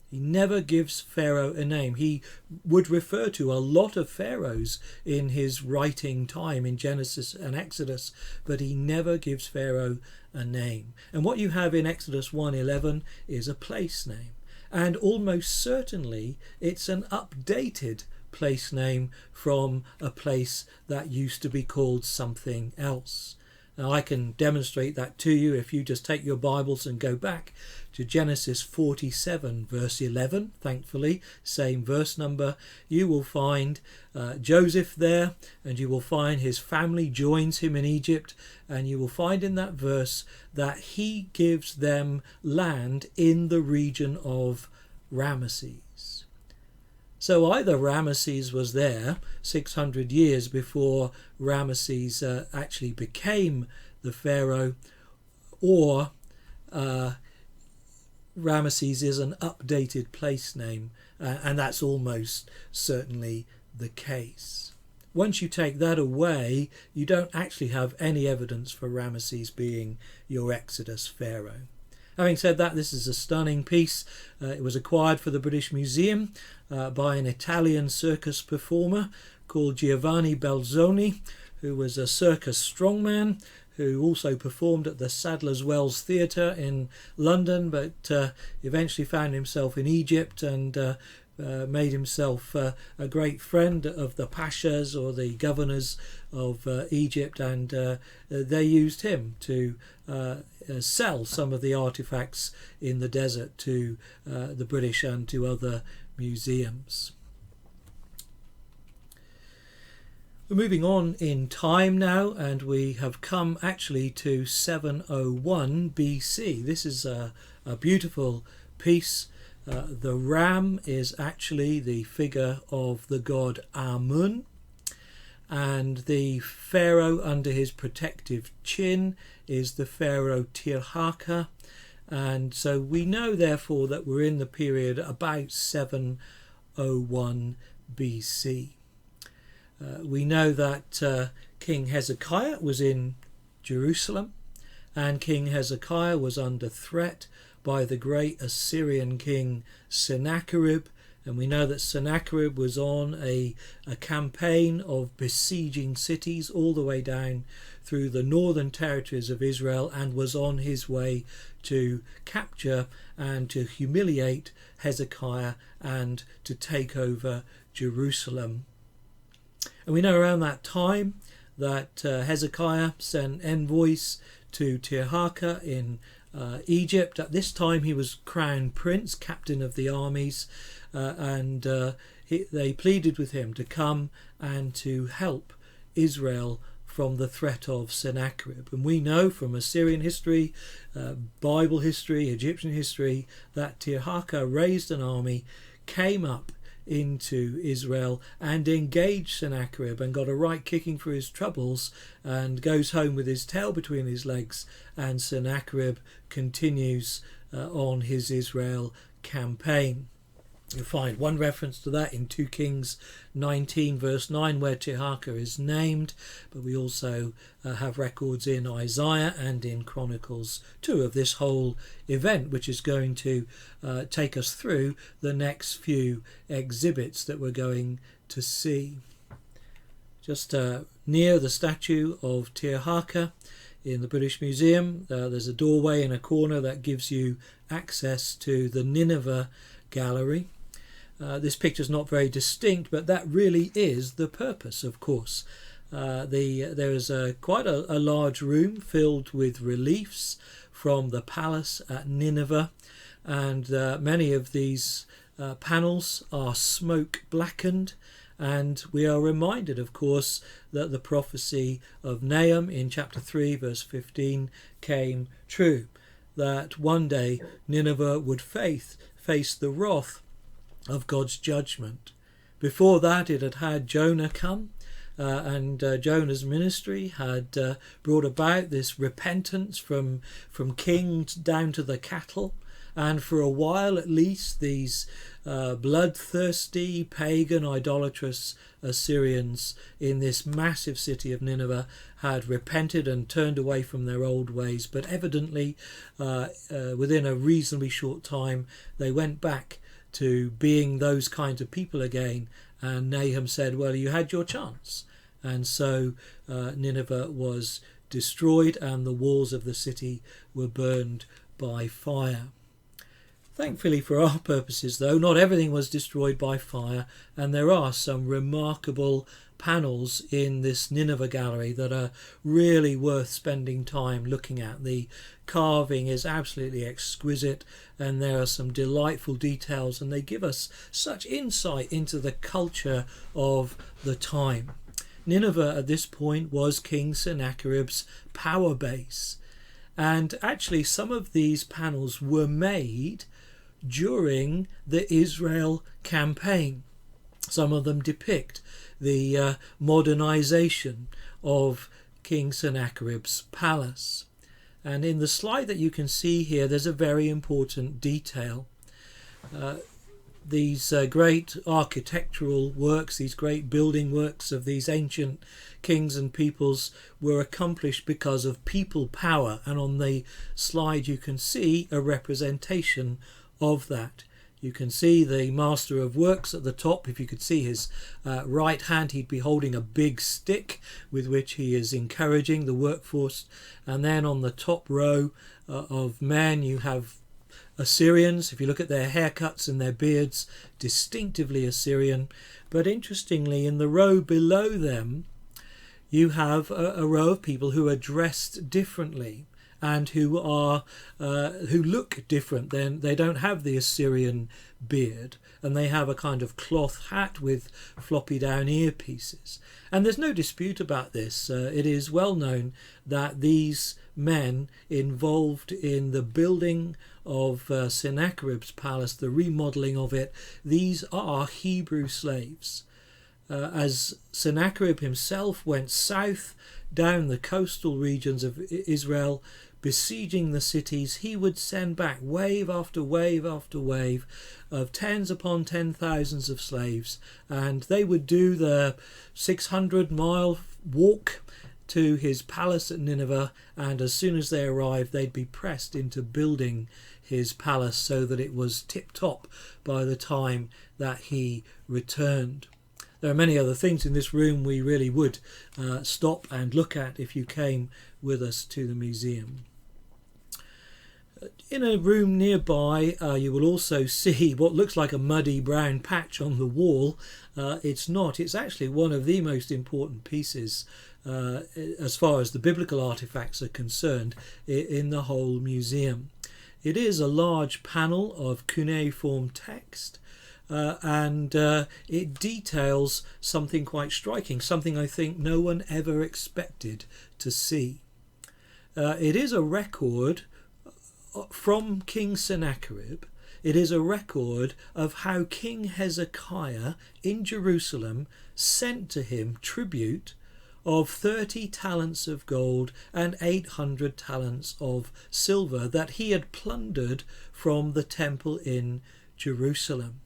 He never gives Pharaoh a name. He would refer to a lot of pharaohs in his writing time in Genesis and Exodus, but he never gives Pharaoh a name. And what you have in Exodus 1:11 is a place name. And almost certainly it's an updated place name from a place that used to be called something else. Now I can demonstrate that to you if you just take your Bibles and go back to Genesis 47 verse 11, thankfully, same verse number. You will find Joseph there, and you will find his family joins him in Egypt, and you will find in that verse that he gives them land in the region of Ramesses. So either Ramesses was there 600 years before Ramesses actually became the pharaoh, or Ramesses is an updated place name, and that's almost certainly the case. Once you take that away, you don't actually have any evidence for Ramesses being your Exodus pharaoh. Having said that, this is a stunning piece. It was acquired for the British Museum by an Italian circus performer called Giovanni Belzoni, who was a circus strongman who also performed at the Sadler's Wells Theatre in London, but eventually found himself in Egypt and made himself a great friend of the pashas, or the governors of Egypt, and they used him to sell some of the artefacts in the desert to the British and to other museums. We're moving on in time now, and we have come actually to 701 BC. This is a beautiful piece. The ram is actually the figure of the god Amun, and the pharaoh under his protective chin is the pharaoh Tirhakah, and so we know therefore that we're in the period about 701 BC. We know that King Hezekiah was in Jerusalem, and King Hezekiah was under threat by the great Assyrian king Sennacherib, and we know that Sennacherib was on a campaign of besieging cities all the way down through the northern territories of Israel, and was on his way to capture and to humiliate Hezekiah and to take over Jerusalem. And we know around that time that Hezekiah sent envoys to Tirhakah in Egypt. At this time he was crown prince, captain of the armies, and they pleaded with him to come and to help Israel from the threat of Sennacherib. And we know from Assyrian history, Bible history, Egyptian history, that Tirhakah raised an army, came up into Israel and engaged Sennacherib and got a right kicking for his troubles, and goes home with his tail between his legs, and Sennacherib continues on his Israel campaign. You'll find one reference to that in 2 Kings 19 verse 9 where Tirhakah is named, but we also have records in Isaiah and in Chronicles 2 of this whole event, which is going to take us through the next few exhibits that we're going to see. Just near the statue of Tirhakah in the British Museum, there's a doorway in a corner that gives you access to the Nineveh gallery. This picture's not very distinct, but that really is the purpose, of course. There is quite a large room filled with reliefs from the palace at Nineveh, and many of these panels are smoke blackened, and we are reminded, of course, that the prophecy of Nahum in chapter 3 verse 15 came true, that one day Nineveh would face the wrath of God's judgment. Before that it had Jonah come, and Jonah's ministry had brought about this repentance from kings down to the cattle, and for a while at least these bloodthirsty, pagan, idolatrous Assyrians in this massive city of Nineveh had repented and turned away from their old ways, but evidently within a reasonably short time they went back to being those kinds of people again, and Nahum said, well, you had your chance. And so Nineveh was destroyed and the walls of the city were burned by fire. Thankfully for our purposes, though, not everything was destroyed by fire, and there are some remarkable panels in this Nineveh gallery that are really worth spending time looking at. The carving is absolutely exquisite, and there are some delightful details, and they give us such insight into the culture of the time. Nineveh at this point was King Sennacherib's power base, and actually some of these panels were made during the Israel campaign. Some of them depict the modernization of King Sennacherib's palace. And in the slide that you can see here, there's a very important detail. These great architectural works, these great building works of these ancient kings and peoples were accomplished because of people power. And on the slide you can see a representation of that. You can see the master of works at the top. If you could see his right hand, he'd be holding a big stick with which he is encouraging the workforce. And then on the top row of men you have Assyrians. If you look at their haircuts and their beards, distinctively Assyrian. But interestingly, in the row below them you have a row of people who are dressed differently and who look different. Then they don't have the Assyrian beard, and they have a kind of cloth hat with floppy down earpieces. And there's no dispute about this. It is well known that these men involved in the building of Sennacherib's palace, the remodeling of it, these are Hebrew slaves. As Sennacherib himself went south down the coastal regions of Israel, besieging the cities, he would send back wave after wave after wave of tens upon 10,000s of slaves, and they would do the 600-mile walk to his palace at Nineveh, and as soon as they arrived they'd be pressed into building his palace so that it was tip-top by the time that he returned. There are many other things in this room we really would stop and look at if you came with us to the museum. In a room nearby you will also see what looks like a muddy brown patch on the wall. It's not. It's actually one of the most important pieces as far as the biblical artefacts are concerned, in the whole museum. It is a large panel of cuneiform text, and it details something quite striking, something I think no one ever expected to see. It is a record from King Sennacherib. It is a record of how King Hezekiah in Jerusalem sent to him tribute of 30 talents of gold and 800 talents of silver that he had plundered from the temple in Jerusalem.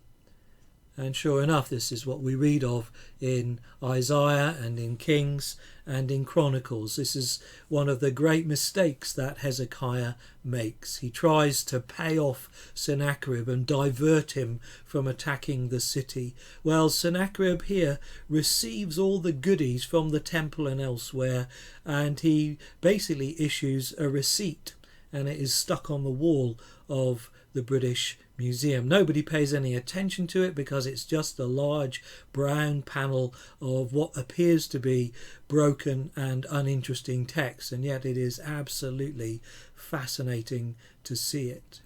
And sure enough, this is what we read of in Isaiah and in Kings and in Chronicles. This is one of the great mistakes that Hezekiah makes. He tries to pay off Sennacherib and divert him from attacking the city. Well, Sennacherib here receives all the goodies from the temple and elsewhere, and he basically issues a receipt, and it is stuck on the wall of the British Museum. Nobody pays any attention to it because it's just a large brown panel of what appears to be broken and uninteresting text, and yet it is absolutely fascinating to see it.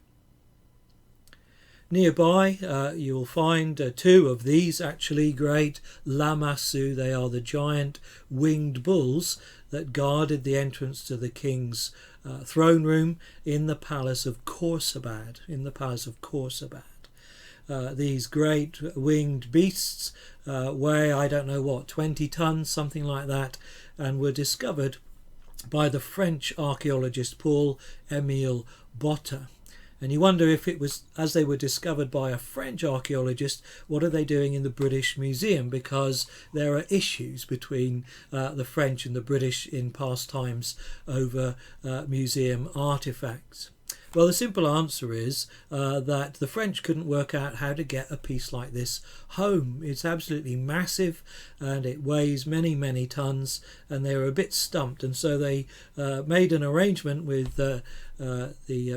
Nearby you'll find two of these actually great lamassu. They are the giant winged bulls that guarded the entrance to the king's throne room in the palace of Khorsabad. These great winged beasts weigh, I don't know what, 20 tons, something like that, and were discovered by the French archaeologist Paul-Émile Botta. And you wonder if it was, as they were discovered by a French archaeologist, what are they doing in the British Museum? Because there are issues between the French and the British in past times over museum artefacts. Well, the simple answer is that the French couldn't work out how to get a piece like this home. It's absolutely massive and it weighs many, many tons, and they were a bit stumped, and so they made an arrangement with the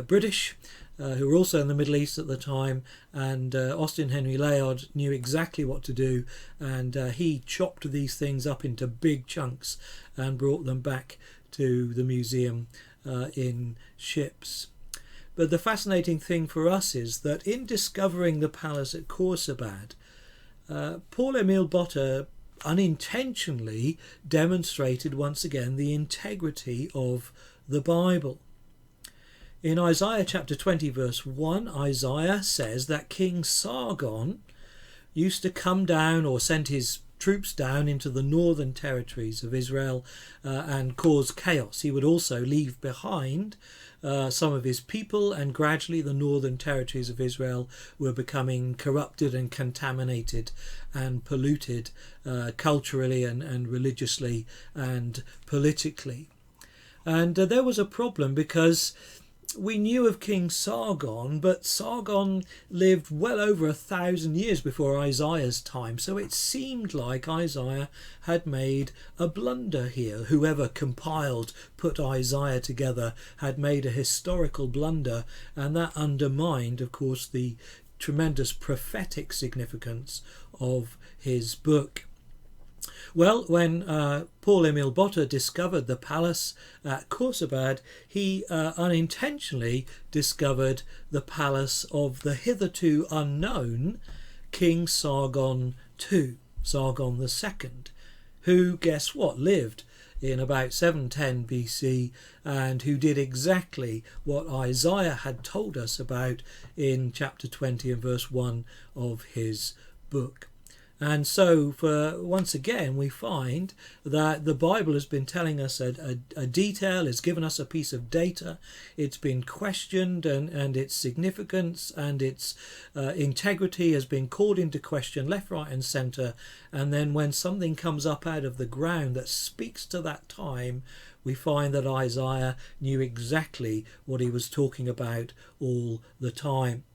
British, who were also in the Middle East at the time, and Austin Henry Layard knew exactly what to do, and he chopped these things up into big chunks and brought them back to the museum in ships. But the fascinating thing for us is that in discovering the palace at Khorsabad, Paul-Émile Botta unintentionally demonstrated once again the integrity of the Bible. In Isaiah chapter 20 verse 1, Isaiah says that King Sargon used to come down, or sent his troops down into the northern territories of Israel and cause chaos. He would also leave behind some of his people, and gradually the northern territories of Israel were becoming corrupted and contaminated and polluted culturally and religiously and politically. And there was a problem, because we knew of King Sargon, but Sargon lived well over 1,000 years before Isaiah's time, so it seemed like Isaiah had made a blunder here. Whoever put Isaiah together had made a historical blunder, and that undermined, of course, the tremendous prophetic significance of his book. Well, when Paul-Émile Botta discovered the palace at Khorsabad, he unintentionally discovered the palace of the hitherto unknown King Sargon II, Sargon II, who, guess what, lived in about 710 BC and who did exactly what Isaiah had told us about in chapter 20 and verse 1 of his book. And so, once again, we find that the Bible has been telling us a detail, has given us a piece of data. It's been questioned, and its significance and its integrity has been called into question left, right and centre. And then when something comes up out of the ground that speaks to that time, we find that Isaiah knew exactly what he was talking about all the time.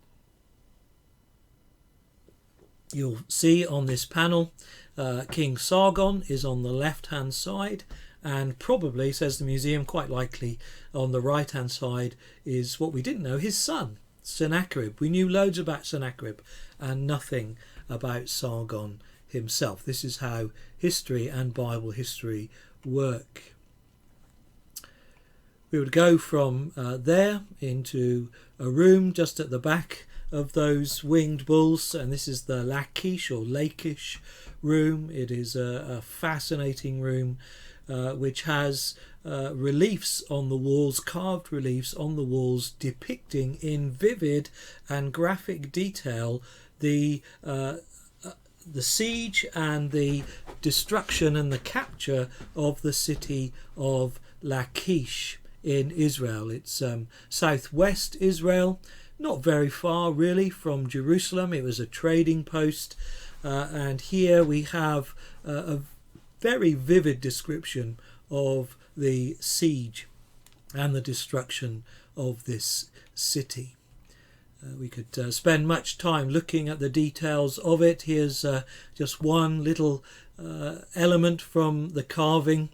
You'll see on this panel King Sargon is on the left hand side, and probably, says the museum, quite likely on the right hand side is what we didn't know, his son Sennacherib. We knew loads about Sennacherib and nothing about Sargon himself. This is how history and Bible history work. We would go from there into a room just at the back of those winged bulls, and this is the Lachish or Lachish Room. It is a fascinating room which has reliefs on the walls, carved reliefs on the walls depicting in vivid and graphic detail the siege and the destruction and the capture of the city of Lachish in Israel. It's southwest Israel, not very far really from Jerusalem. It was a trading post, and here we have a very vivid description of the siege and the destruction of this city. We could spend much time looking at the details of it. Here's just one little element from the carving.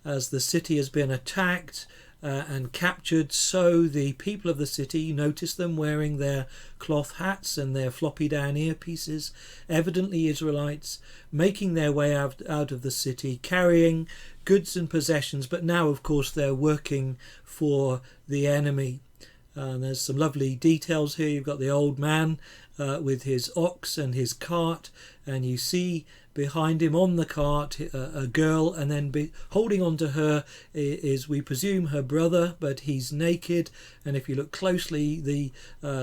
As the city has been attacked and captured, so the people of the city, notice them wearing their cloth hats and their floppy down earpieces, evidently Israelites, making their way out of the city, carrying goods and possessions, but now of course they're working for the enemy. And there's some lovely details here. You've got the old man with his ox and his cart, and you see behind him on the cart a girl, and then holding on to her is, we presume, her brother, but he's naked. And if you look closely, the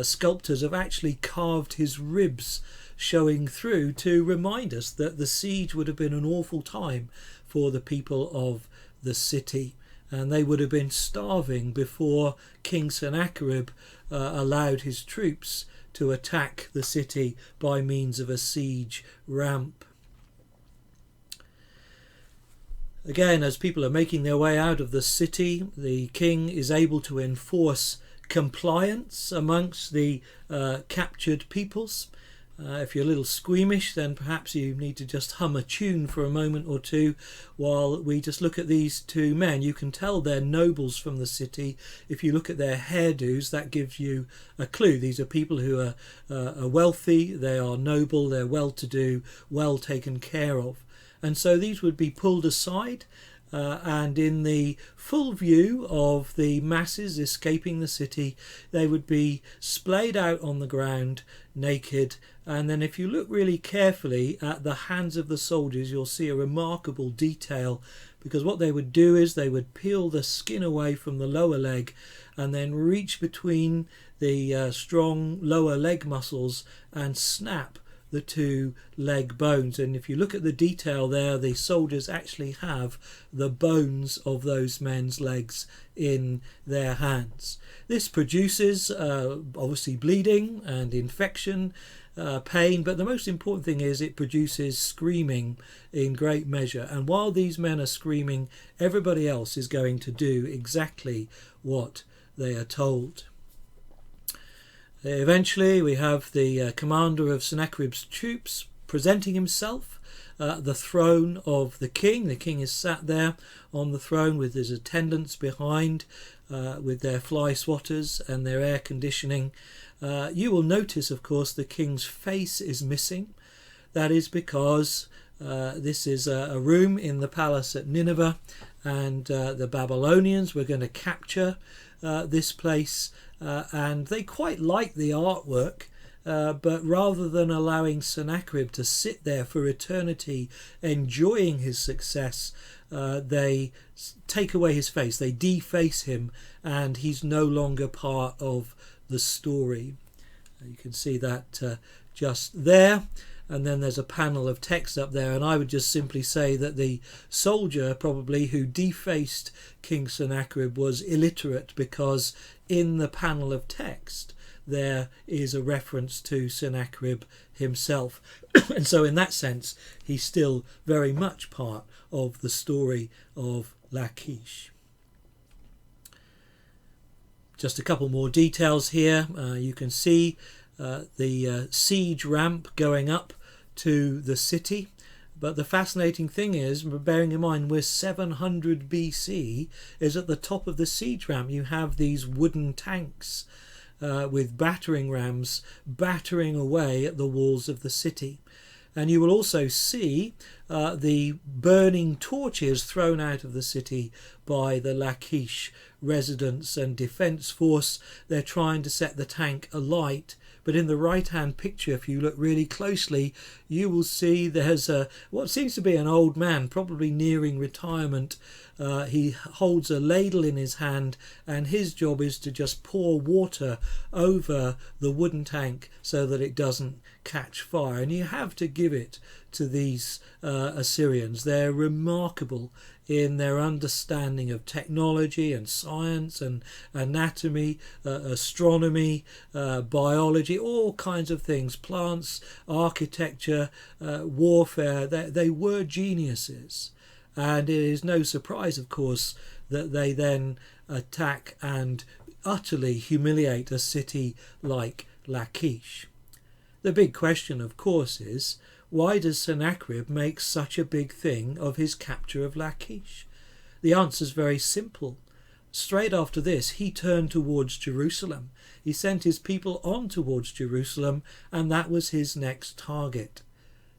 sculptors have actually carved his ribs showing through to remind us that the siege would have been an awful time for the people of the city, and they would have been starving before King Sennacherib allowed his troops to attack the city by means of a siege ramp. Again, as people are making their way out of the city, the king is able to enforce compliance amongst the captured peoples. If you're a little squeamish, then perhaps you need to just hum a tune for a moment or two while we just look at these two men. You can tell they're nobles from the city. If you look at their hairdos, that gives you a clue. These are people who are wealthy, they are noble, they're well-to-do, well taken care of. And so these would be pulled aside, and in the full view of the masses escaping the city, they would be splayed out on the ground naked. And then if you look really carefully at the hands of the soldiers, you'll see a remarkable detail, because what they would do is they would peel the skin away from the lower leg and then reach between the strong lower leg muscles and snap the two leg bones. And if you look at the detail there, the soldiers actually have the bones of those men's legs in their hands. This produces obviously bleeding and infection, pain, but the most important thing is it produces screaming in great measure. And while these men are screaming, everybody else is going to do exactly what they are told. Eventually we have the commander of Sennacherib's troops presenting himself at the throne of the king. The king is sat there on the throne with his attendants behind, with their fly swatters and their air conditioning. You will notice, of course, the king's face is missing. That is because this is a room in the palace at Nineveh, and the Babylonians were going to capture this place, and they quite like the artwork, but rather than allowing Sennacherib to sit there for eternity enjoying his success, they take away his face, they deface him, and he's no longer part of the story. You can see that just there. And then there's a panel of text up there, and I would just simply say that the soldier probably who defaced King Sennacherib was illiterate, because in the panel of text there is a reference to Sennacherib himself. And so in that sense he's still very much part of the story of Lachish. Just a couple more details here. You can see the siege ramp going up to the city, but the fascinating thing is, bearing in mind we're 700 BC, is at the top of the siege ramp you have these wooden tanks with battering rams battering away at the walls of the city. And you will also see the burning torches thrown out of the city by the Lachish residents and defence force. They're trying to set the tank alight. But in the right-hand picture, if you look really closely, you will see there's what seems to be an old man, probably nearing retirement. He holds a ladle in his hand, and his job is to just pour water over the wooden tank so that it doesn't catch fire. And you have to give it to these Assyrians. They're remarkable in their understanding of technology and science and anatomy, astronomy, biology, all kinds of things, plants, architecture, warfare. They were geniuses. And it is no surprise, of course, that they then attack and utterly humiliate a city like Lachish. The big question, of course, is why does Sennacherib make such a big thing of his capture of Lachish? The answer is very simple. Straight after this, he turned towards Jerusalem. He sent his people on towards Jerusalem, and that was his next target.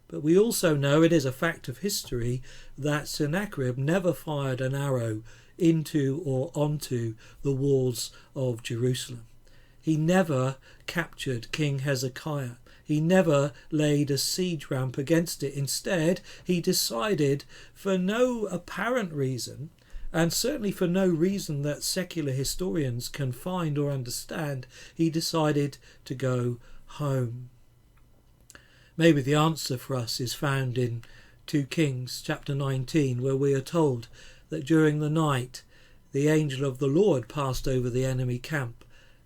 But we also know, it is a fact of history, that Sennacherib never fired an arrow into or onto the walls of Jerusalem. He never captured King Hezekiah. He never laid a siege ramp against it. Instead, he decided, for no apparent reason, and certainly for no reason that secular historians can find or understand, he decided to go home. Maybe the answer for us is found in 2 Kings chapter 19, where we are told that during the night the angel of the Lord passed over the enemy camp,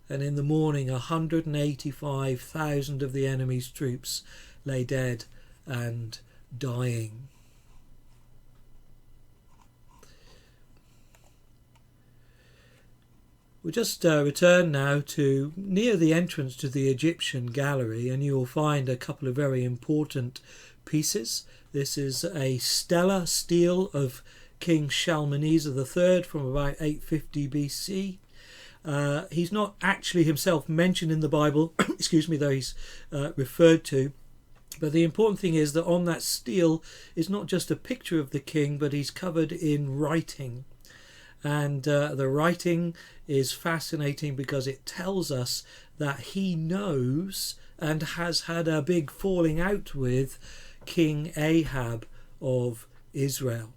and in the morning 185,000 of the enemy's troops lay dead and dying. We'll just return now to near the entrance to the Egyptian gallery, and you will find a couple of very important pieces. This is a stellar stele of King Shalmaneser III from about 850 BC. He's not actually himself mentioned in the Bible, excuse me, though he's referred to. But the important thing is that on that stele is not just a picture of the king, but he's covered in writing. And the writing is fascinating because it tells us that he knows and has had a big falling out with King Ahab of Israel.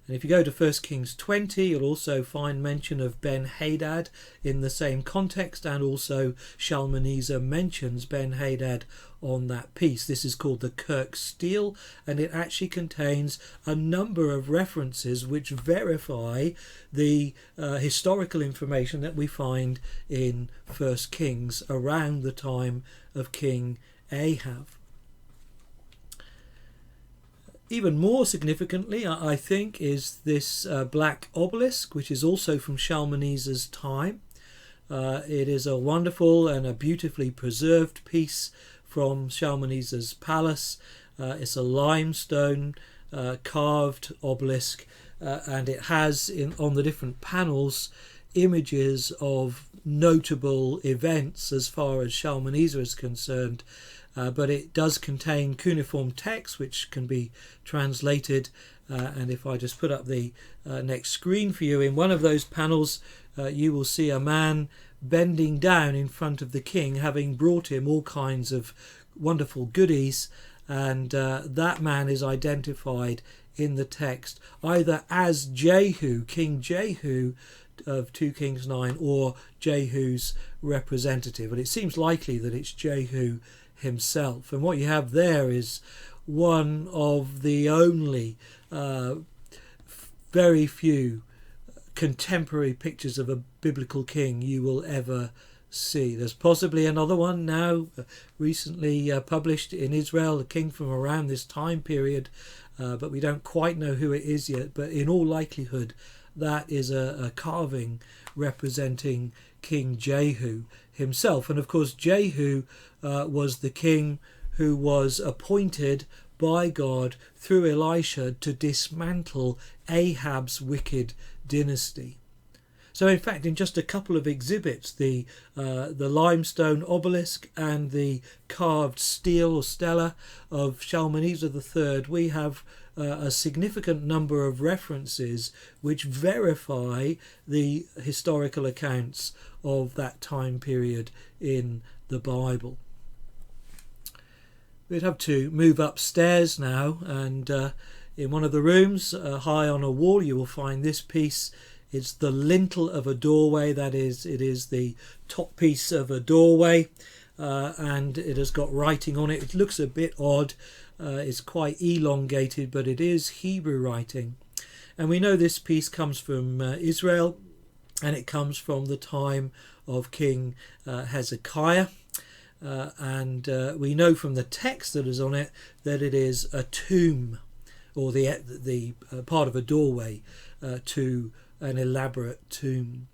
And if you go to 1 Kings 20, you'll also find mention of Ben-Hadad in the same context, and also Shalmaneser mentions Ben-Hadad on that piece. This is called the Kirk Stele, and it actually contains a number of references which verify the historical information that we find in 1 Kings around the time of King Ahab. Even more significantly, I think, is this black obelisk, which is also from Shalmaneser's time. It is a wonderful and a beautifully preserved piece from Shalmaneser's palace. It's a limestone carved obelisk, and it has on the different panels images of notable events as far as Shalmaneser is concerned. But it does contain cuneiform text which can be translated, and if I just put up the next screen for you, in one of those panels you will see a man bending down in front of the king, having brought him all kinds of wonderful goodies, and that man is identified in the text either as Jehu, King Jehu of 2 Kings 9, or Jehu's representative, and it seems likely that it's Jehu himself. And what you have there is one of the only very few contemporary pictures of a biblical king you will ever see. There's possibly another one now recently published in Israel, a king from around this time period, but we don't quite know who it is yet. But in all likelihood that is a carving representing King Jehu himself. And of course Jehu was the king who was appointed by God through Elisha to dismantle Ahab's wicked dynasty. So in fact, in just a couple of exhibits, the limestone obelisk and the carved steel or stela of Shalmaneser III, we have a significant number of references which verify the historical accounts of that time period in the Bible. We'd have to move upstairs now, and in one of the rooms, high on a wall, you will find this piece. It's the lintel of a doorway, that is, it is the top piece of a doorway, and it has got writing on it. It looks a bit odd, it's quite elongated, but it is Hebrew writing. And we know this piece comes from Israel, and it comes from the time of King Hezekiah. And we know from the text that is on it that it is a tomb, or the part of a doorway to an elaborate tomb.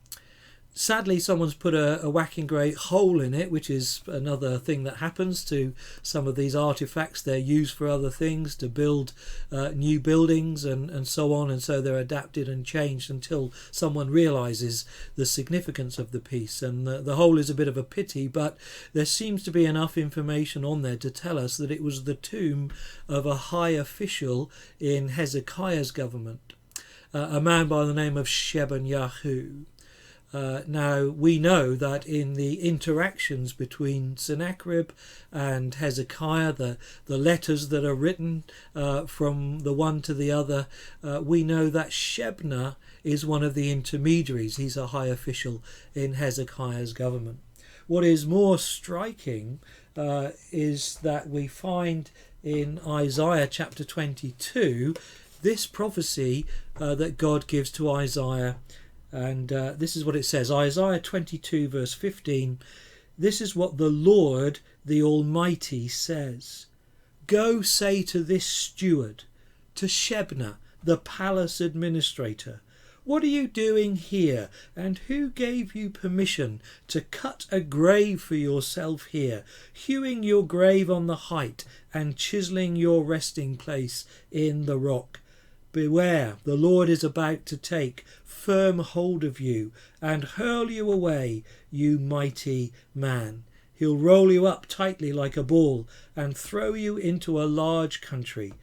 Sadly, someone's put a whacking great hole in it, which is another thing that happens to some of these artefacts. They're used for other things, to build new buildings and so on, and so they're adapted and changed until someone realises the significance of the piece. And the hole is a bit of a pity, but there seems to be enough information on there to tell us that it was the tomb of a high official in Hezekiah's government, a man by the name of Jehu. Now, we know that in the interactions between Sennacherib and Hezekiah, the letters that are written from the one to the other, we know that Shebna is one of the intermediaries. He's a high official in Hezekiah's government. What is more striking is that we find in Isaiah chapter 22 this prophecy that God gives to Isaiah. And this is what it says, Isaiah 22 verse 15. This is what the Lord, the Almighty, says. Go say to this steward, to Shebna, the palace administrator, what are you doing here, and who gave you permission to cut a grave for yourself here, hewing your grave on the height and chiselling your resting place in the rock? Beware, the Lord is about to take firm hold of you and hurl you away, you mighty man. He'll roll you up tightly like a ball and throw you into a large country.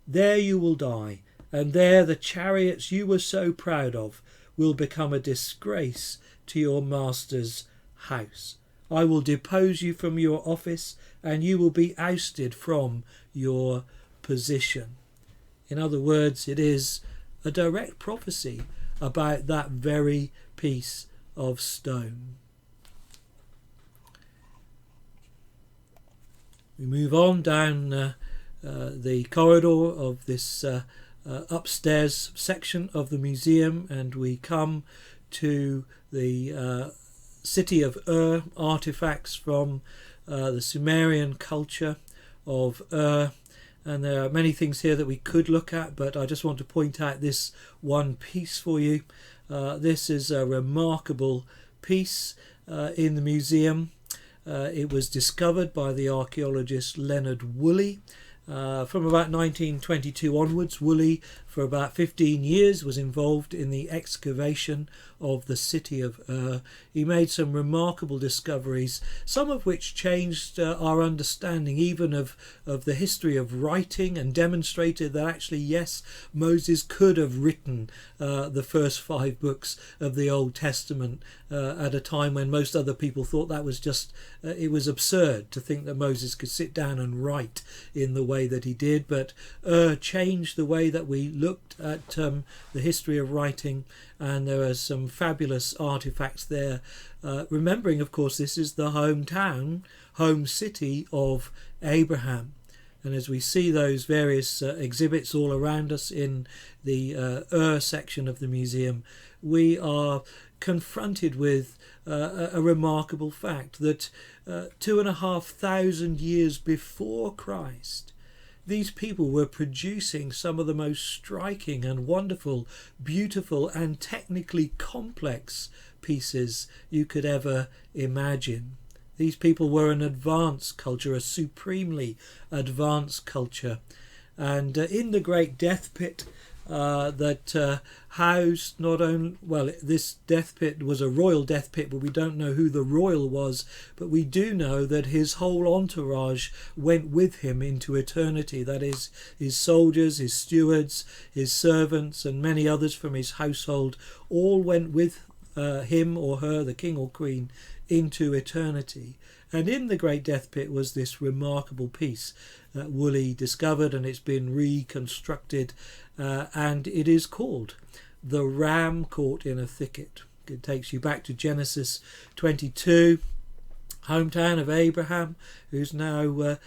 There you will die, and there the chariots you were so proud of will become a disgrace to your master's house. I will depose you from your office, and you will be ousted from your position. In other words, it is a direct prophecy about that very piece of stone. We move on down the corridor of this upstairs section of the museum, and we come to the city of Ur, artefacts from the Sumerian culture of Ur. And there are many things here that we could look at, but I just want to point out this one piece for you. This is a remarkable piece in the museum. It was discovered by the archaeologist Leonard Woolley. From about 1922 onwards, Woolley, for about 15 years, was involved in the excavation of the city of Ur. He made some remarkable discoveries, some of which changed our understanding even of the history of writing, and demonstrated that actually, yes, Moses could have written the first 5 books of the Old Testament at a time when most other people thought that was just, it was absurd to think that Moses could sit down and write in the way that he did. But Ur changed the way that we looked at the history of writing, and there are some fabulous artifacts there, remembering, of course, this is the home city of Abraham. And as we see those various exhibits all around us in the Ur section of the museum, we are confronted with a remarkable fact that 2,500 years before Christ, these people were producing some of the most striking and wonderful, beautiful and technically complex pieces you could ever imagine. These people were an advanced culture, a supremely advanced culture. And in the Great Death Pit, that housed not only, well, this death pit was a royal death pit, but we don't know who the royal was, but we do know that his whole entourage went with him into eternity. That is, his soldiers, his stewards, his servants, and many others from his household all went with him or her, the king or queen, into eternity. And in the great death pit was this remarkable piece that Woolley discovered, and it's been reconstructed, and it is called the ram caught in a thicket. It takes you back to Genesis 22, hometown of Abraham, who's now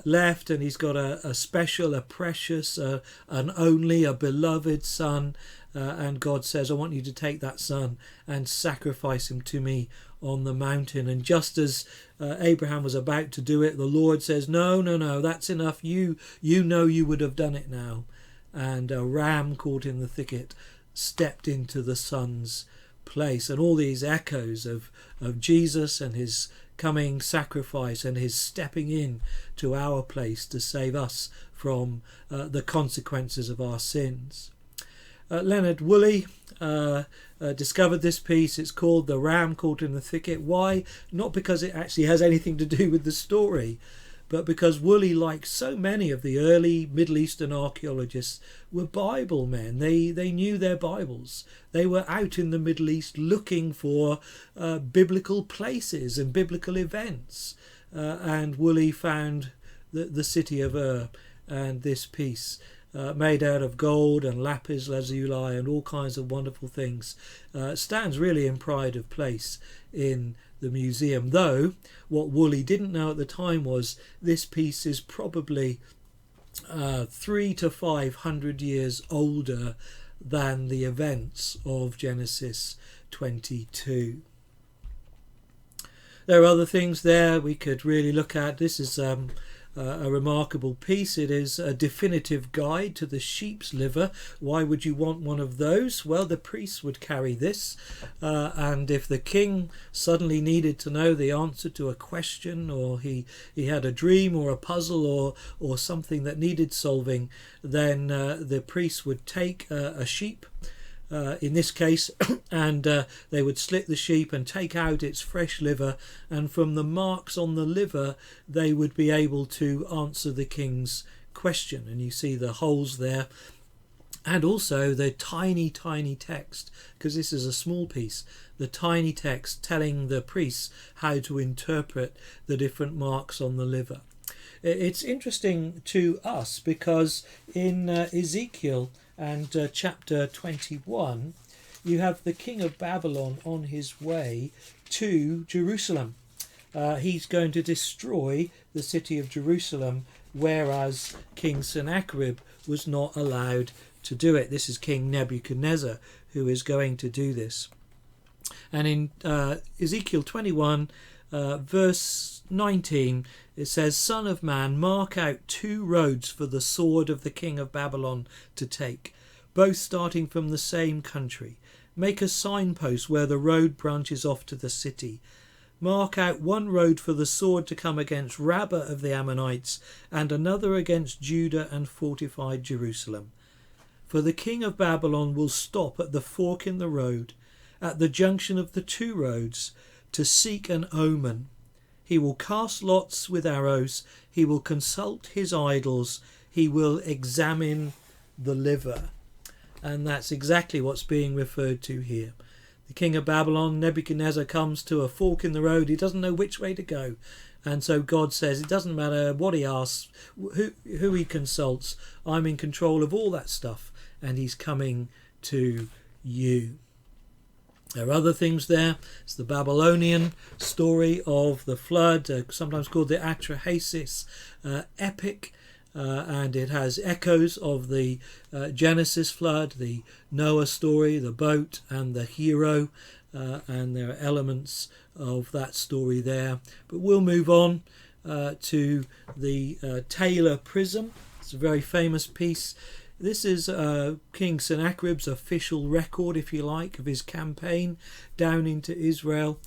left, and he's got a special, a precious, an only, a beloved son, and God says, I want you to take that son and sacrifice him to me on the mountain. And just as Abraham was about to do it, the Lord says, no, that's enough. You know you would have done it now. And a ram caught in the thicket stepped into the son's place. And all these echoes of Jesus and his coming sacrifice and his stepping in to our place to save us from the consequences of our sins. Leonard Woolley discovered this piece. It's called The Ram Caught in the Thicket. Why? Not because it actually has anything to do with the story, but because Woolley, like so many of the early Middle Eastern archaeologists, were Bible men. They knew their Bibles. They were out in the Middle East looking for biblical places and biblical events. And Woolley found the city of Ur and this piece. Made out of gold and lapis lazuli and all kinds of wonderful things, stands really in pride of place in the museum. Though what Woolley didn't know at the time was this piece is probably 300 to 500 years older than the events of Genesis 22. There are other things there we could really look at. This is a remarkable piece. It is a definitive guide to the sheep's liver. Why would you want one of those? Well, the priests would carry this, and if the king suddenly needed to know the answer to a question, or he had a dream or a puzzle or something that needed solving, then the priest would take a sheep, in this case, and they would slit the sheep and take out its fresh liver, and from the marks on the liver they would be able to answer the king's question. And you see the holes there, and also the tiny text, because this is a small piece, the tiny text telling the priests how to interpret the different marks on the liver. It's interesting to us because in Ezekiel and chapter 21, you have the king of Babylon on his way to Jerusalem. He's going to destroy the city of Jerusalem, whereas King Sennacherib was not allowed to do it. This is King Nebuchadnezzar who is going to do this. And in Ezekiel 21, verse 19, it says, Son of man, mark out 2 roads for the sword of the king of Babylon to take, both starting from the same country. Make a signpost where the road branches off to the city. Mark out 1 road for the sword to come against Rabbah of the Ammonites, and another against Judah and fortified Jerusalem. For the king of Babylon will stop at the fork in the road, at the junction of the 2 roads, to seek an omen. He will cast lots with arrows. He will consult his idols. He will examine the liver. And that's exactly what's being referred to here. The king of Babylon, Nebuchadnezzar, comes to a fork in the road. He doesn't know which way to go. And so God says, it doesn't matter what he asks, who he consults. I'm in control of all that stuff. And he's coming to you. There are other things there. It's the Babylonian story of the flood, sometimes called the Atrahasis epic, and it has echoes of the Genesis flood, the Noah story, the boat and the hero, and there are elements of that story there. But we'll move on to the Taylor Prism. It's a very famous piece. This is King Sennacherib's official record, if you like, of his campaign down into Israel.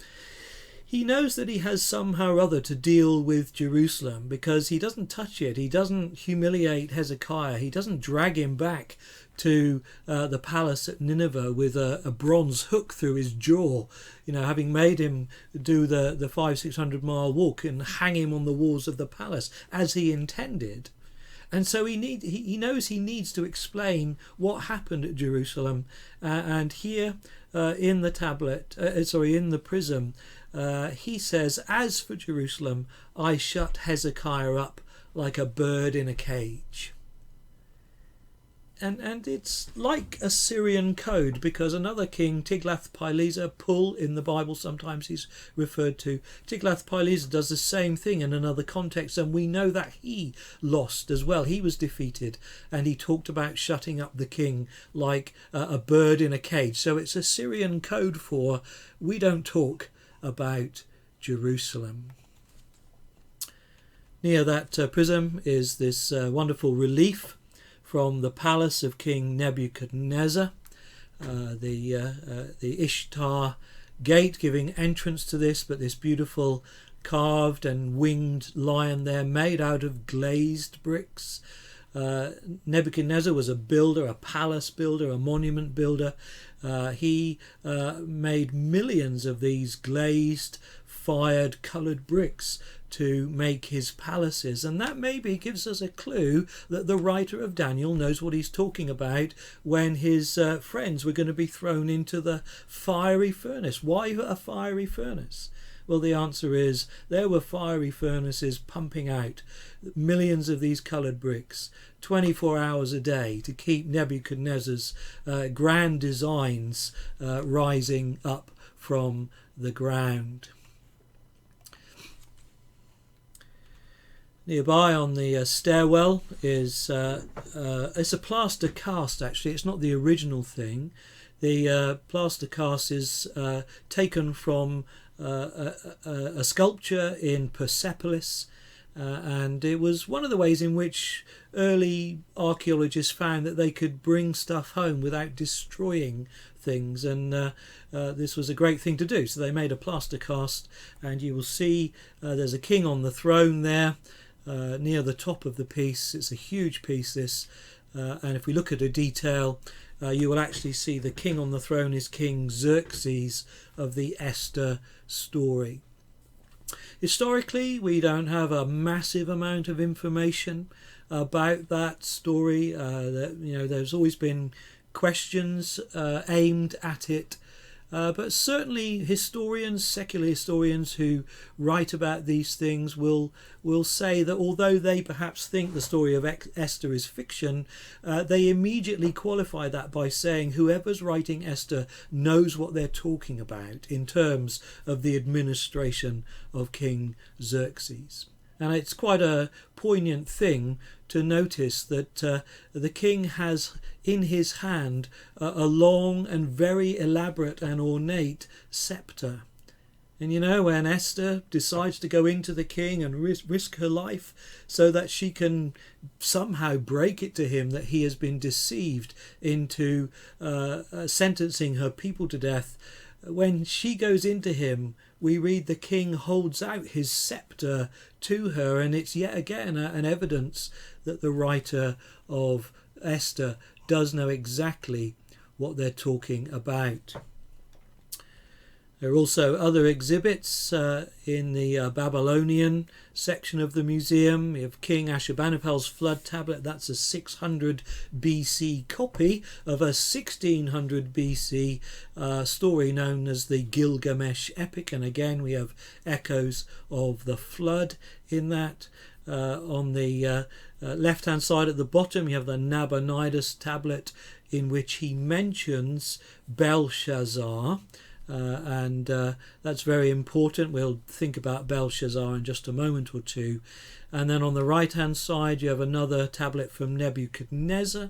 he knows that he has somehow or other to deal with Jerusalem, because he doesn't touch it. He doesn't humiliate Hezekiah. He doesn't drag him back to the palace at Nineveh with a bronze hook through his jaw, having made him do the 500-600 mile walk and hang him on the walls of the palace as he intended. And so he knows he needs to explain what happened at Jerusalem. And here in the prism, he says, "As for Jerusalem, I shut Hezekiah up like a bird in a cage." And it's like Assyrian code, because another king, Tiglath-Pileser, Pul in the Bible sometimes he's referred to, Tiglath-Pileser does the same thing in another context, and we know that he lost as well. He was defeated, and he talked about shutting up the king like a bird in a cage. So it's Assyrian code for we don't talk about Jerusalem. Near that prism is this wonderful relief from the palace of King Nebuchadnezzar, the Ishtar gate giving entrance to this, but this beautiful carved and winged lion there made out of glazed bricks. Nebuchadnezzar was a builder, a palace builder, a monument builder. He made millions of these glazed, fired, coloured bricks to make his palaces, and that maybe gives us a clue that the writer of Daniel knows what he's talking about when his friends were going to be thrown into the fiery furnace. Why a fiery furnace? Well, the answer is there were fiery furnaces pumping out millions of these coloured bricks 24 hours a day to keep Nebuchadnezzar's grand designs rising up from the ground. Nearby on the stairwell is it's a plaster cast. Actually, it's not the original thing. The plaster cast is taken from a sculpture in Persepolis, and it was one of the ways in which early archaeologists found that they could bring stuff home without destroying things, and this was a great thing to do. So they made a plaster cast, and you will see there's a king on the throne there. Near the top of the piece. It's a huge piece, this, and if we look at a detail, you will actually see the king on the throne is King Xerxes of the Esther story. Historically, we don't have a massive amount of information about that story. There's always been questions aimed at it. But certainly historians, secular historians who write about these things will say that although they perhaps think the story of Esther is fiction, they immediately qualify that by saying whoever's writing Esther knows what they're talking about in terms of the administration of King Xerxes. And it's quite a poignant thing to notice that the king has in his hand a long and very elaborate and ornate sceptre. And when Esther decides to go into the king and risk her life so that she can somehow break it to him that he has been deceived into sentencing her people to death, when she goes into him, we read the king holds out his sceptre to her, and it's yet again an evidence that the writer of Esther does know exactly what they're talking about. There are also other exhibits in the Babylonian section of the museum. You have King Ashurbanipal's flood tablet. That's a 600 BC copy of a 1600 BC story known as the Gilgamesh epic. And again, we have echoes of the flood in that. On the left-hand side at the bottom, you have the Nabonidus tablet in which he mentions Belshazzar. And that's very important. We'll think about Belshazzar in just a moment or two. And then on the right hand side you have another tablet from Nebuchadnezzar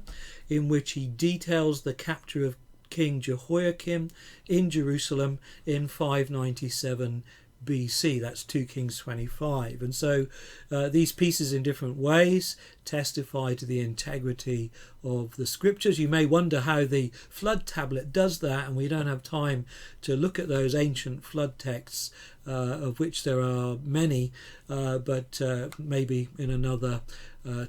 in which he details the capture of King Jehoiakim in Jerusalem in 597 BC. That's 2 Kings 25. And so these pieces in different ways testify to the integrity of the scriptures. You may wonder how the flood tablet does that, and we don't have time to look at those ancient flood texts of which there are many, but maybe in another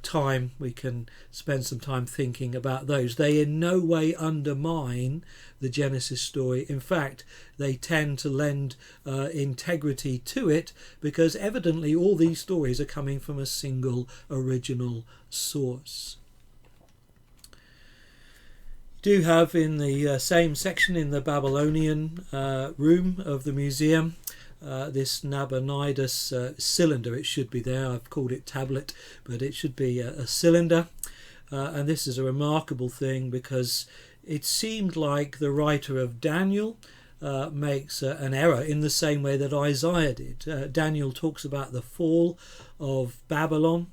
time we can spend some time thinking about those. They in no way undermine the Genesis story. In fact, they tend to lend integrity to it, because evidently all these stories are coming from a single original source. You do have in the same section in the Babylonian room of the museum this Nabonidus cylinder. It should be there. I've called it tablet, but it should be a cylinder. And this is a remarkable thing, because it seemed like the writer of Daniel makes an error in the same way that Isaiah did. Daniel talks about the fall of Babylon,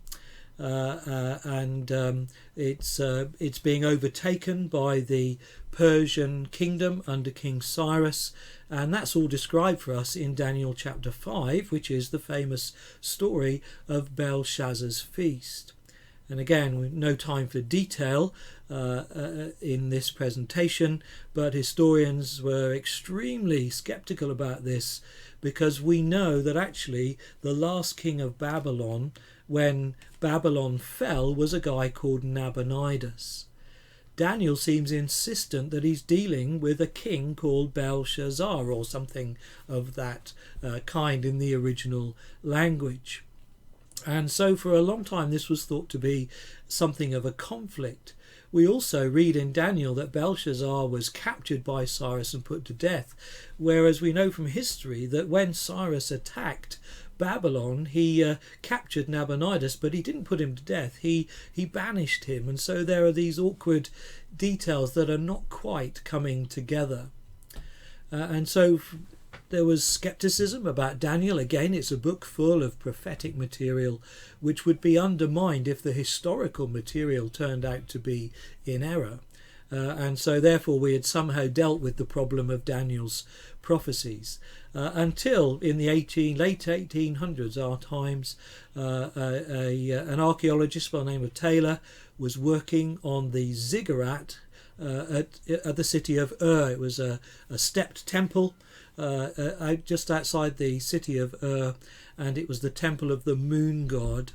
and it's being overtaken by the Persian kingdom under King Cyrus, and that's all described for us in Daniel chapter 5, which is the famous story of Belshazzar's feast. And again, we've no time for detail in this presentation, but historians were extremely skeptical about this, because we know that actually the last king of Babylon, when Babylon fell, was a guy called Nabonidus. Daniel seems insistent that he's dealing with a king called Belshazzar, or something of that kind in the original language. And so for a long time this was thought to be something of a conflict. We also read in Daniel that Belshazzar was captured by Cyrus and put to death, whereas we know from history that when Cyrus attacked Babylon, he captured Nabonidus, but he didn't put him to death. He banished him, and so there are these awkward details that are not quite coming together. And so there was skepticism about Daniel. Again, it's a book full of prophetic material which would be undermined if the historical material turned out to be in error. And so therefore we had somehow dealt with the problem of Daniel's prophecies until in the late 1800s, our times, an archaeologist by the name of Taylor was working on the ziggurat at the city of Ur. It was a stepped temple just outside the city of Ur, and it was the temple of the moon god.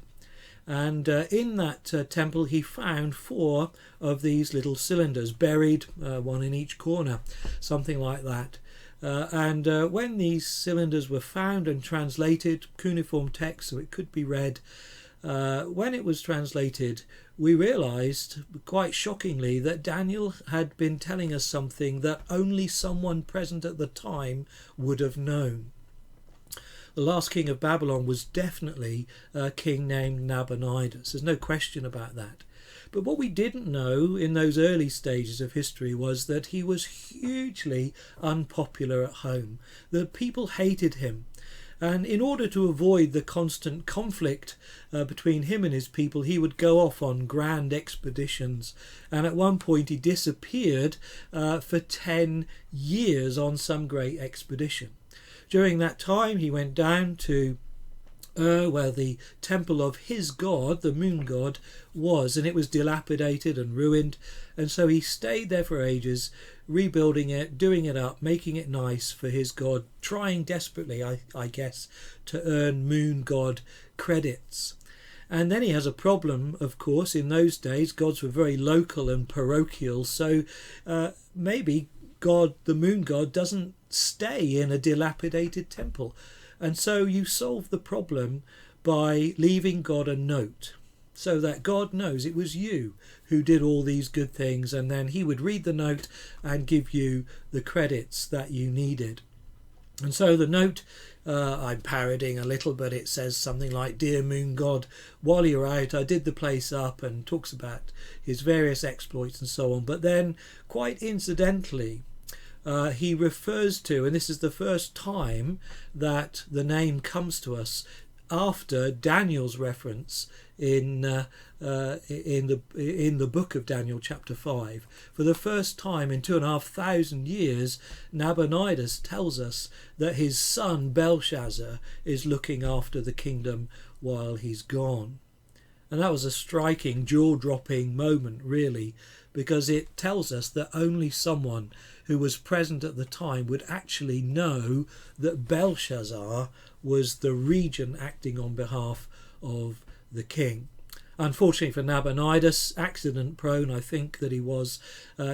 And in that temple he found 4 of these little cylinders buried, one in each corner, something like that. And when these cylinders were found and translated, cuneiform text, so it could be read, when it was translated, we realized quite shockingly that Daniel had been telling us something that only someone present at the time would have known. The last king of Babylon was definitely a king named Nabonidus. There's no question about that. But what we didn't know in those early stages of history was that he was hugely unpopular at home. The people hated him. And in order to avoid the constant conflict between him and his people, he would go off on grand expeditions. And at one point he disappeared for 10 years on some great expedition. During that time he went down to where the temple of his god, the moon god, was, and it was dilapidated and ruined, and so he stayed there for ages, rebuilding it, doing it up, making it nice for his god, trying desperately, I guess, to earn moon god credits. And then he has a problem, of course. In those days gods were very local and parochial, so maybe God, the moon god, doesn't stay in a dilapidated temple. And so you solve the problem by leaving God a note, so that God knows it was you who did all these good things, and then he would read the note and give you the credits that you needed. And so the note, I'm parodying a little, but it says something like, "Dear moon god, while you're out I did the place up," and talks about his various exploits and so on. But then, quite incidentally, he refers to, and this is the first time that the name comes to us after Daniel's reference in the book of Daniel chapter 5. For the first time in 2,500 years, Nabonidus tells us that his son Belshazzar is looking after the kingdom while he's gone. And that was a striking, jaw-dropping moment, really, because it tells us that only someone who was present at the time would actually know that Belshazzar was the regent acting on behalf of the king. Unfortunately for Nabonidus, accident-prone I think that he was,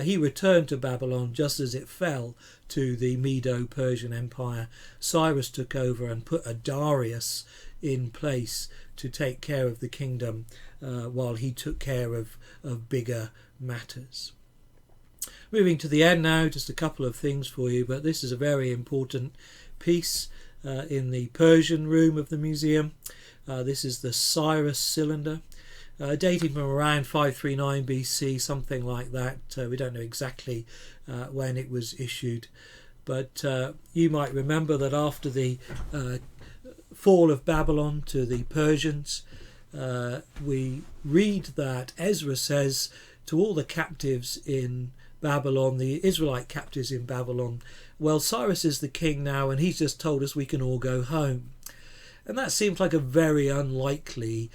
he returned to Babylon just as it fell to the Medo-Persian Empire. Cyrus took over and put a Darius in place to take care of the kingdom while he took care of bigger matters. Moving to the end now, just a couple of things for you, but this is a very important piece in the Persian room of the museum. This is the Cyrus cylinder, dating from around 539 BC, something like that. We don't know exactly when it was issued, but you might remember that after the fall of Babylon to the Persians, we read that Ezra says to all the captives in Babylon, the Israelite captives in Babylon, well, Cyrus is the king now and he's just told us we can all go home. And that seems like a very unlikely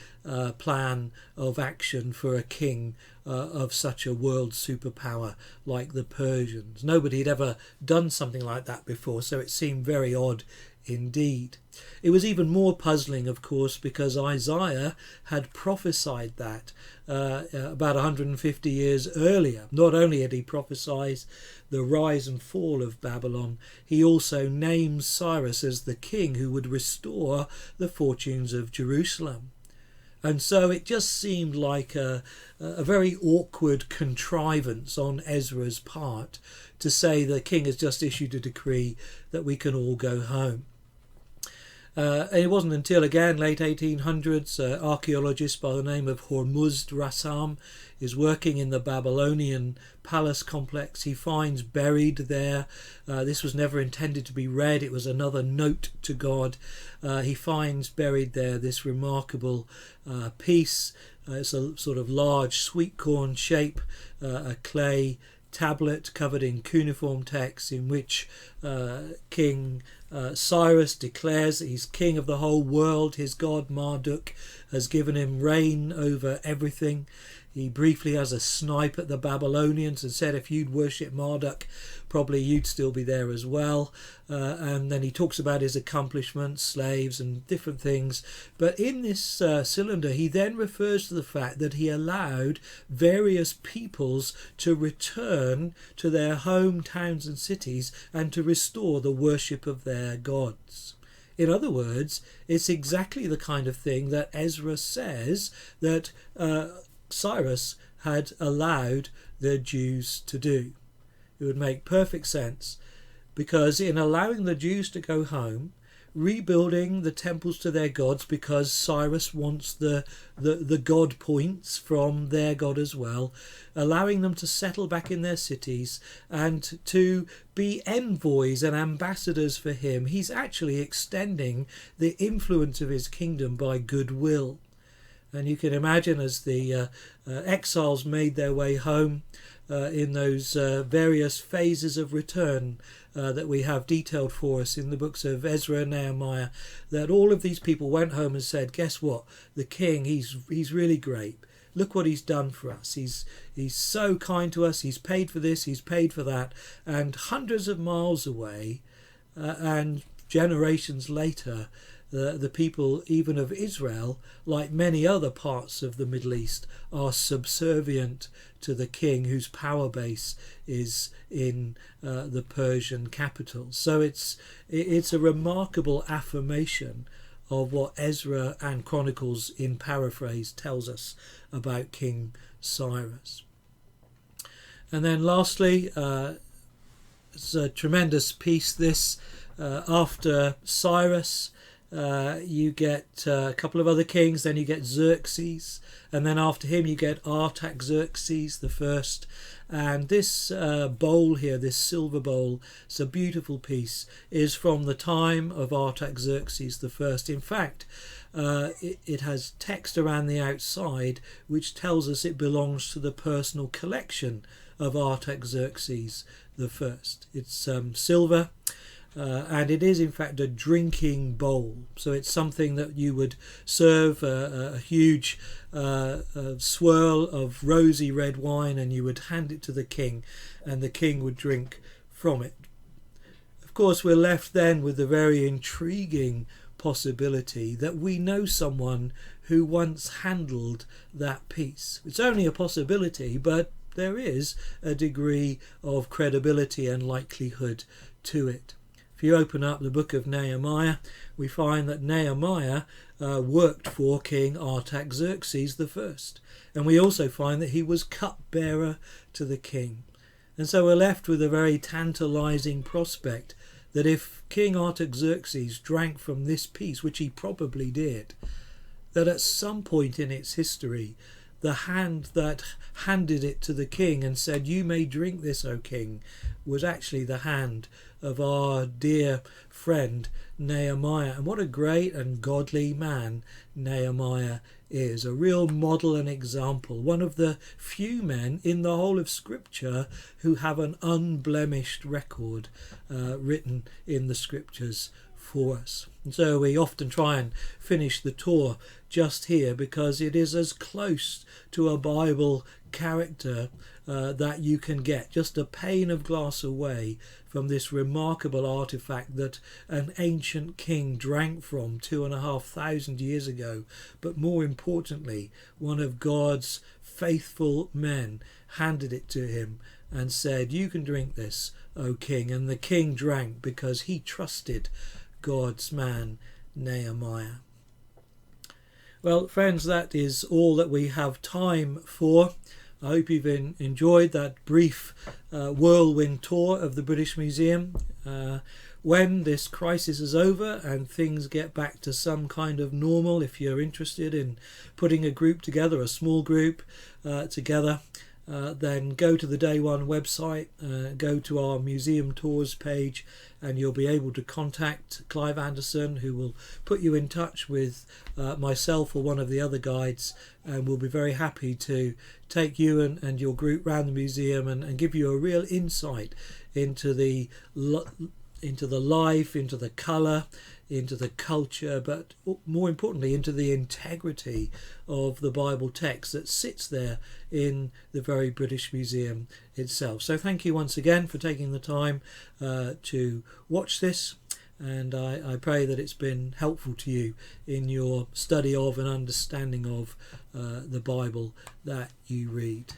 plan of action for a king of such a world superpower like the Persians. Nobody had ever done something like that before, so it seemed very odd indeed. It was even more puzzling, of course, because Isaiah had prophesied that about 150 years earlier. Not only had he prophesied the rise and fall of Babylon, he also names Cyrus as the king who would restore the fortunes of Jerusalem. And so it just seemed like a very awkward contrivance on Ezra's part to say the king has just issued a decree that we can all go home. And it wasn't until, again, late 1800s, archaeologist by the name of Hormuzd Rassam is working in the Babylonian palace complex. He finds buried there, this was never intended to be read, it was another note to God. He finds buried there this remarkable piece. It's a sort of large sweet corn shape, a clay tablet covered in cuneiform text in which King Cyrus declares that he's king of the whole world. His god Marduk has given him reign over everything. He briefly has a snipe at the Babylonians and said if you'd worship Marduk, probably you'd still be there as well. And then he talks about his accomplishments, slaves and different things. But in this cylinder, he then refers to the fact that he allowed various peoples to return to their hometowns and cities and to restore the worship of their gods. In other words, it's exactly the kind of thing that Ezra says that Cyrus had allowed the Jews to do. It would make perfect sense, because in allowing the Jews to go home, rebuilding the temples to their gods, because Cyrus wants the god points from their god as well, allowing them to settle back in their cities and to be envoys and ambassadors for him, he's actually extending the influence of his kingdom by goodwill. And you can imagine as the exiles made their way home in those various phases of return that we have detailed for us in the books of Ezra and Nehemiah, that all of these people went home and said, guess what? The king, he's really great. Look what he's done for us. He's so kind to us. He's paid for this. He's paid for that. And hundreds of miles away and generations later, the people even of Israel, like many other parts of the Middle East, are subservient to the king whose power base is in the Persian capital. So it's a remarkable affirmation of what Ezra and Chronicles in paraphrase tells us about King Cyrus. And then lastly, it's a tremendous piece this. After Cyrus, you get a couple of other kings, then you get Xerxes, and then after him you get Artaxerxes the first. And this bowl here, this silver bowl, it's a beautiful piece, is from the time of Artaxerxes the first. In fact, it has text around the outside which tells us it belongs to the personal collection of Artaxerxes the first. It's silver. and it is in fact a drinking bowl. So it's something that you would serve a huge swirl of rosy red wine, and you would hand it to the king, and the king would drink from it. Of course, we're left then with the very intriguing possibility that we know someone who once handled that piece. It's only a possibility, but there is a degree of credibility and likelihood to it. If you open up the book of Nehemiah, we find that Nehemiah worked for King Artaxerxes I, and we also find that he was cupbearer to the king. And so we're left with a very tantalizing prospect that if King Artaxerxes drank from this piece, which he probably did, that at some point in its history, the hand that handed it to the king and said, "You may drink this, O king," was actually the hand of our dear friend Nehemiah. And what a great and godly man Nehemiah is, a real model and example, one of the few men in the whole of Scripture who have an unblemished record written in the Scriptures for us. And so we often try and finish the tour just here because it is as close to a Bible character that you can get, just a pane of glass away from this remarkable artifact that an ancient king drank from 2,500 years ago, but more importantly, one of God's faithful men handed it to him and said, "You can drink this, O king," and the king drank because he trusted God's man Nehemiah. Well, friends, that is all that we have time for. I hope you've enjoyed that brief whirlwind tour of the British Museum. When this crisis is over and things get back to some kind of normal, if you're interested in putting a group together, a small group together, then go to the Day One website, go to our museum tours page, and you'll be able to contact Clive Anderson, who will put you in touch with myself or one of the other guides, and we'll be very happy to take you and your group round the museum and give you a real insight into the life, into the colour, into the culture, but more importantly into the integrity of the Bible text that sits there in the very British Museum itself. So thank you once again for taking the time to watch this, and I pray that it's been helpful to you in your study of and understanding of the Bible that you read.